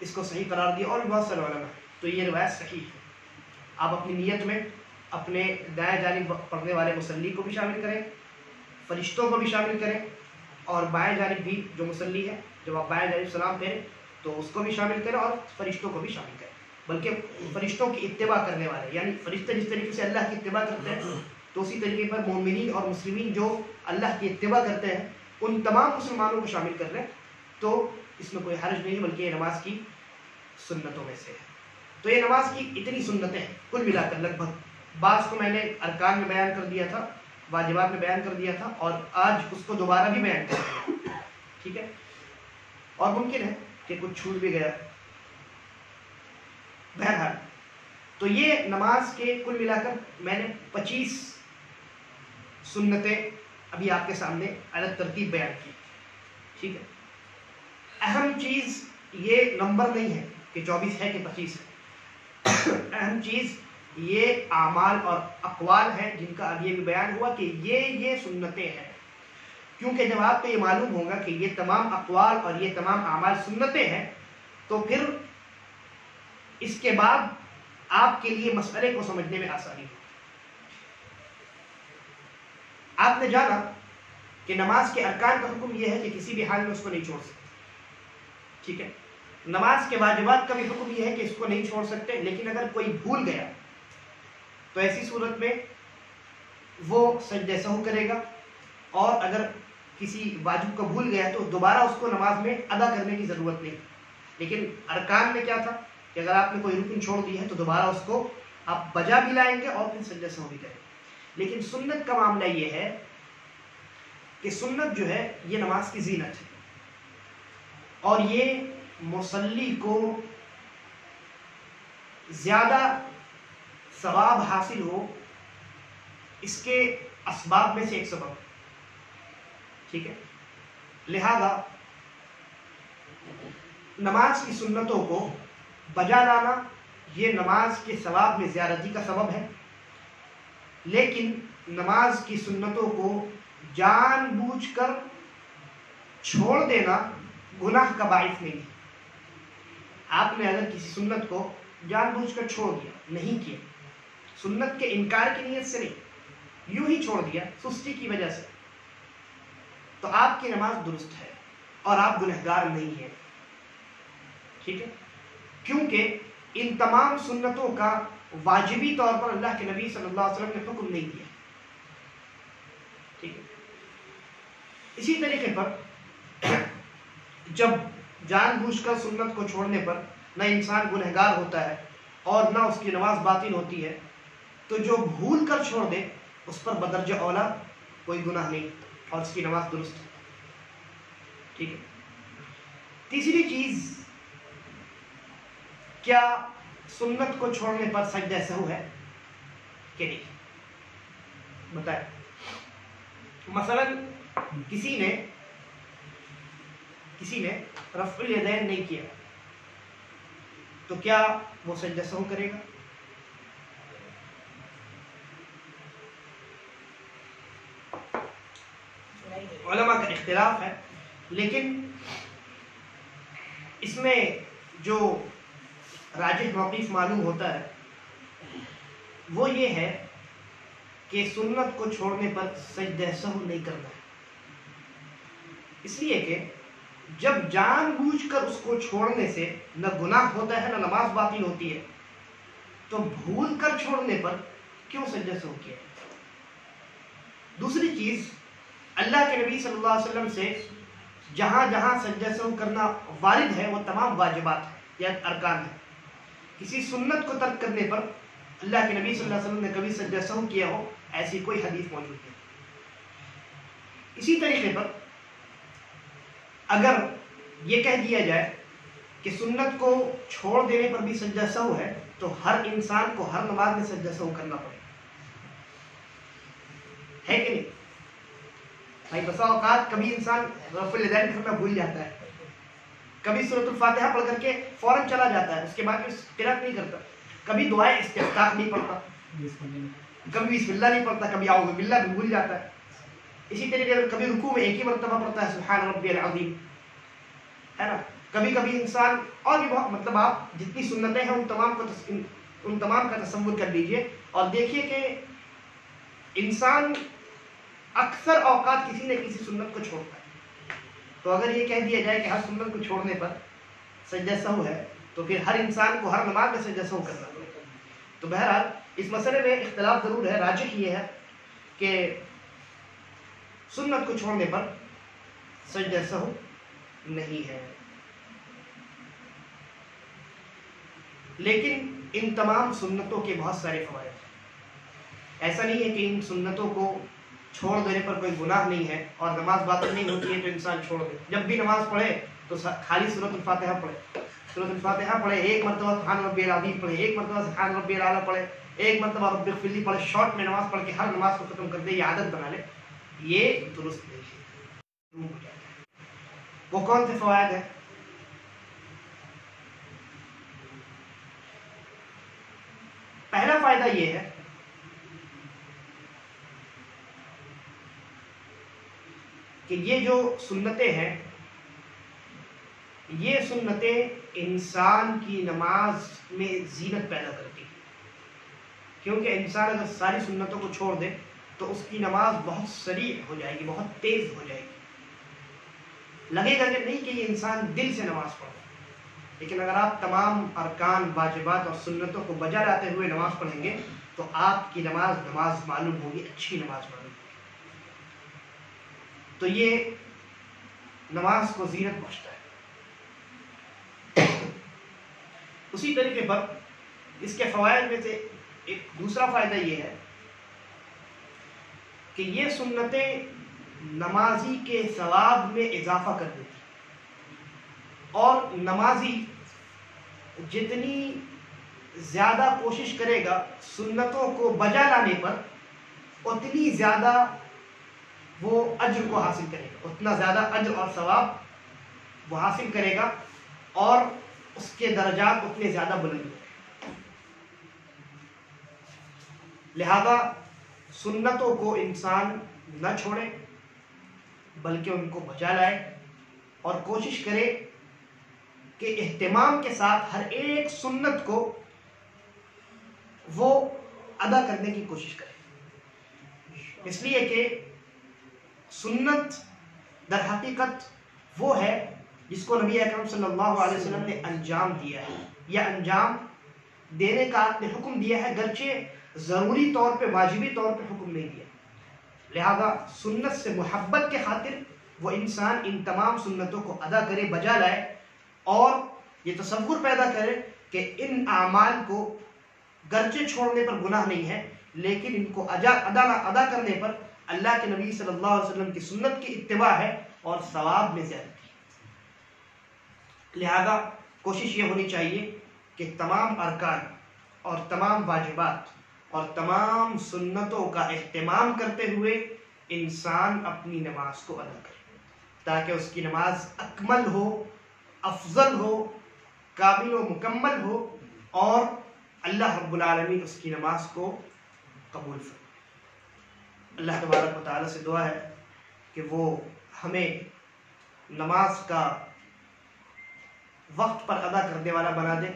اس کو صحیح قرار دیا اور بھی بہت سارے علماء. تو یہ روایت صحیح ہے. آپ اپنی نیت میں اپنے دائیں جانب پڑھنے والے مصلی کو بھی شامل کریں، فرشتوں کو بھی شامل کریں، اور بائیں جانب بھی جو مصلی ہے جب آپ بائیں جانب سلام پھیریں تو اس کو بھی شامل کریں اور فرشتوں کو بھی شامل کریں. بلکہ فرشتوں کی اتباع کرنے والے، یعنی فرشتے جس طریقے سے اللہ کی اتباع کرتے ہیں تو اسی طریقے پر مومنین اور مسلمین جو اللہ کی اتباع کرتے ہیں ان تمام مسلمانوں کو شامل کر لیں تو اس میں کوئی حرج نہیں ہے، بلکہ یہ نماز کی سنتوں میں سے ہے. تو یہ نماز کی اتنی سنتیں ہیں کل ملا کر، لگ بھگ بعض کو میں نے ارکان میں بیان کر دیا تھا، واجبات میں بیان کر دیا تھا، اور آج اس کو دوبارہ بھی بیان کر دیا. ٹھیک ہے. اور ممکن ہے کہ کچھ چھوٹ بھی گیا. بہرحال تو یہ نماز کے کل ملا کر میں نے 25 سنتیں ابھی آپ کے سامنے الگ ترتیب بیان کی. ٹھیک ہے. اہم چیز یہ نمبر نہیں ہے کہ 24 ہے کہ 25 ہے. اہم چیز یہ اعمال اور اقوال ہیں جن کا اب یہ بھی بیان ہوا کہ یہ سنتیں ہیں. کیونکہ جب آپ کو یہ معلوم ہوگا کہ یہ تمام اقوال اور یہ تمام اعمال سنتیں ہیں تو پھر اس کے بعد آپ کے لیے مسئلے کو سمجھنے میں آسانی ہوگی. آپ نے جانا کہ نماز کے ارکان کا حکم یہ ہے کہ کسی بھی حال میں اس کو نہیں چھوڑ سکتے. ٹھیک ہے. نماز کے واجبات کا بھی حکم یہ ہے کہ اس کو نہیں چھوڑ سکتے، لیکن اگر کوئی بھول گیا تو ایسی صورت میں وہ سجدہ سہو کرے گا، اور اگر کسی واجب کو بھول گیا تو دوبارہ اس کو نماز میں ادا کرنے کی ضرورت نہیں. لیکن ارکان میں کیا تھا کہ اگر آپ نے کوئی رکن چھوڑ دی ہے تو دوبارہ اس کو آپ بجا بھی لائیں گے اور پھر سجدہ سہو بھی کریں گے. لیکن سنت کا معاملہ یہ ہے کہ سنت جو ہے یہ نماز کی زینت ہے، اور یہ مصلی کو زیادہ ثواب حاصل ہو اس کے اسباب میں سے ایک سبب. ٹھیک ہے. لہذا نماز کی سنتوں کو بجا لانا یہ نماز کے ثواب میں زیادتی کا سبب ہے، لیکن نماز کی سنتوں کو جان بوجھ کر چھوڑ دینا گناہ کا باعث نہیں ہے. آپ نے اگر کسی سنت کو جان بوجھ کر چھوڑ دیا، نہیں کیا، سنت کے انکار کی نیت سے نہیں، یوں ہی چھوڑ دیا سستی کی وجہ سے، تو آپ کی نماز درست ہے اور آپ گنہگار نہیں ہیں. ٹھیک ہے. کیونکہ ان تمام سنتوں کا واجبی طور پر اللہ کے نبی صلی اللہ علیہ وسلم نے حکم نہیں دیا. ٹھیک ہے. اسی طریقے پر جب جان بوجھ کر سنت کو چھوڑنے پر نہ انسان گنہگار ہوتا ہے اور نہ اس کی نماز باطل ہوتی ہے، تو جو بھول کر چھوڑ دے اس پر بدرجہ اولا کوئی گناہ نہیں اور اس کی نماز درست ہے. ٹھیک ہے. تیسری چیز، کیا سنت کو چھوڑنے پر سجدہ سہو ہے کہ نہیں؟ بتائیں. مثلا کسی نے رفع الیدین نہیں کیا تو کیا وہ سجدہ سہو کرے گا؟ علماء کا اختلاف ہے، لیکن اس میں جو راجح موقف معلوم ہوتا ہے وہ یہ ہے کہ سنت کو چھوڑنے پر سجدہ سہو نہیں کرنا ہے، اس لیے کہ جب جان بوجھ کر اس کو چھوڑنے سے نہ گناہ ہوتا ہے نہ نماز باطل ہوتی ہے، تو بھول کر چھوڑنے پر کیوں سجدہ سہو کیا؟ دوسری چیز، اللہ کے نبی صلی اللہ علیہ وسلم سے جہاں جہاں سجدہ سہو کرنا وارد ہے وہ تمام واجبات ہیں یا ارکان ہیں. کسی سنت کو ترک کرنے پر اللہ کے نبی صلی اللہ علیہ وسلم نے کبھی سجدہ سہو کیا ہو ایسی کوئی حدیث موجود نہیں. اسی طریقے پر اگر یہ کہہ دیا جائے کہ سنت کو چھوڑ دینے پر بھی سجدہ سہو ہے تو ہر انسان کو ہر نماز میں سجدہ سہو کرنا پڑے ہے کہ نہیں؟ بھائی بسا اوقات کبھی انسان رفع الیدین کرنا بھول جاتا ہے، کبھی سورۃ الفاتحہ پڑھ کر کے فوراً چلا جاتا ہے، اس کے بعد قرأت نہیں کرتا، کبھی دعائے استفتاح نہیں پڑھتا، کبھی بسم اللہ نہیں پڑھتا، کبھی اعوذ باللہ بھی بھول جاتا ہے. اسی طریقے سے کبھی رکوع میں ایک ہی مرتبہ پڑھتا ہے سبحان ربی العظیم، ہے نا. کبھی کبھی انسان اور بھی بہت، مطلب آپ جتنی سنتیں ہیں ان تمام کا تصور کر لیجئے اور دیکھیے کہ انسان اکثر اوقات کسی نہ کسی سنت کو چھوڑتا ہے. تو اگر یہ کہہ دیا جائے کہ ہر سنت کو چھوڑنے پر سجدہ سہو ہے تو پھر ہر انسان کو ہر نماز میں سجدہ سہو کرنا پڑے گا. تو بہرحال اس مسئلے میں اختلاف ضرور ہے. راجح یہ ہے کہ سنت کو چھوڑنے پر سجدہ سہو نہیں ہے، لیکن ان تمام سنتوں کے بہت سارے فوائد ہیں. ایسا نہیں ہے کہ ان سنتوں کو چھوڑ دینے پر کوئی گناہ نہیں ہے اور نماز باطل نہیں ہوتی ہے تو انسان چھوڑ دے. جب بھی نماز پڑھے تو خالی سورۃ الفاتحہ پڑھے، سورۃ الفاتحہ پڑھے، ایک مرتبہ سبحان ربی العظیم پڑھے، ایک مرتبہ سبحان ربی الاعلیٰ پڑھے، ایک مرتبہ رب اغفر لی پڑھے، شارٹ میں نماز پڑھ کے ہر نماز کو ختم کر دے، یہ عادت بنا لے، یہ درست نہیں ہے. وہ کون سے فوائد ہیں؟ پہلا فائدہ یہ ہے کہ یہ جو سنتیں ہیں یہ سنتیں انسان کی نماز میں زینت پیدا کرتی ہیں، کیونکہ انسان اگر ساری سنتوں کو چھوڑ دے تو اس کی نماز بہت سریع ہو جائے گی، بہت تیز ہو جائے گی، لگے گا کہ نہیں کہ یہ انسان دل سے نماز پڑھ رہا ہے. لیکن اگر آپ تمام ارکان، واجبات اور سنتوں کو بجا لاتے ہوئے نماز پڑھیں گے تو آپ کی نماز معلوم ہوگی، اچھی نماز معلوم ہوگی. تو یہ نماز کو زینت بخشتا ہے. اسی طریقے پر اس کے فوائد میں سے ایک دوسرا فائدہ یہ ہے کہ یہ سنتیں نمازی کے ثواب میں اضافہ کر دیتی ہیں، اور نمازی جتنی زیادہ کوشش کرے گا سنتوں کو بجا لانے پر اتنی زیادہ وہ اجر کو حاصل کرے گا، اتنا زیادہ اجر اور ثواب وہ حاصل کرے گا اور اس کے درجات اتنے زیادہ بلند ہوں گے. لہذا سنتوں کو انسان نہ چھوڑے بلکہ ان کو بجا لائے اور کوشش کرے کہ اہتمام کے ساتھ ہر ایک سنت کو وہ ادا کرنے کی کوشش کرے. اس لیے کہ سنت در حقیقت وہ ہے جس کو نبی اکرم صلی اللہ علیہ وسلم نے انجام دیا ہے، یا انجام دینے کا آپ نے حکم دیا ہے، گرچہ ضروری طور پہ، واجبی طور پہ حکم نہیں دیا. لہذا سنت سے محبت کے خاطر وہ انسان ان تمام سنتوں کو ادا کرے، بجا لائے اور یہ تصور پیدا کرے کہ ان اعمال کو گرچہ چھوڑنے پر گناہ نہیں ہے، لیکن ان کو ادا کرنے پر اللہ کے نبی صلی اللہ علیہ وسلم کی سنت کی اتباع ہے اور ثواب میں زیادتی ہے۔ لہذا کوشش یہ ہونی چاہیے کہ تمام ارکان اور تمام واجبات اور تمام سنتوں کا اہتمام کرتے ہوئے انسان اپنی نماز کو ادا کرے، تاکہ اس کی نماز اکمل ہو، افضل ہو، کامل و مکمل ہو، اور اللہ رب العالمین اس کی نماز کو قبول فرمائے۔ اللہ تبارک و تعالیٰ سے دعا ہے کہ وہ ہمیں نماز کا وقت پر ادا کرنے والا بنا دے،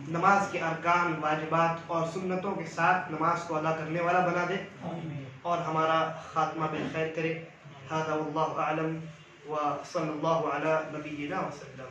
نماز کے ارکان، واجبات اور سنتوں کے ساتھ نماز کو ادا کرنے والا بنا دے، اور ہمارا خاتمہ بالخیر کرے۔ ھذا واللہ اعلم وصلی اللہ علی نبینا وسلم۔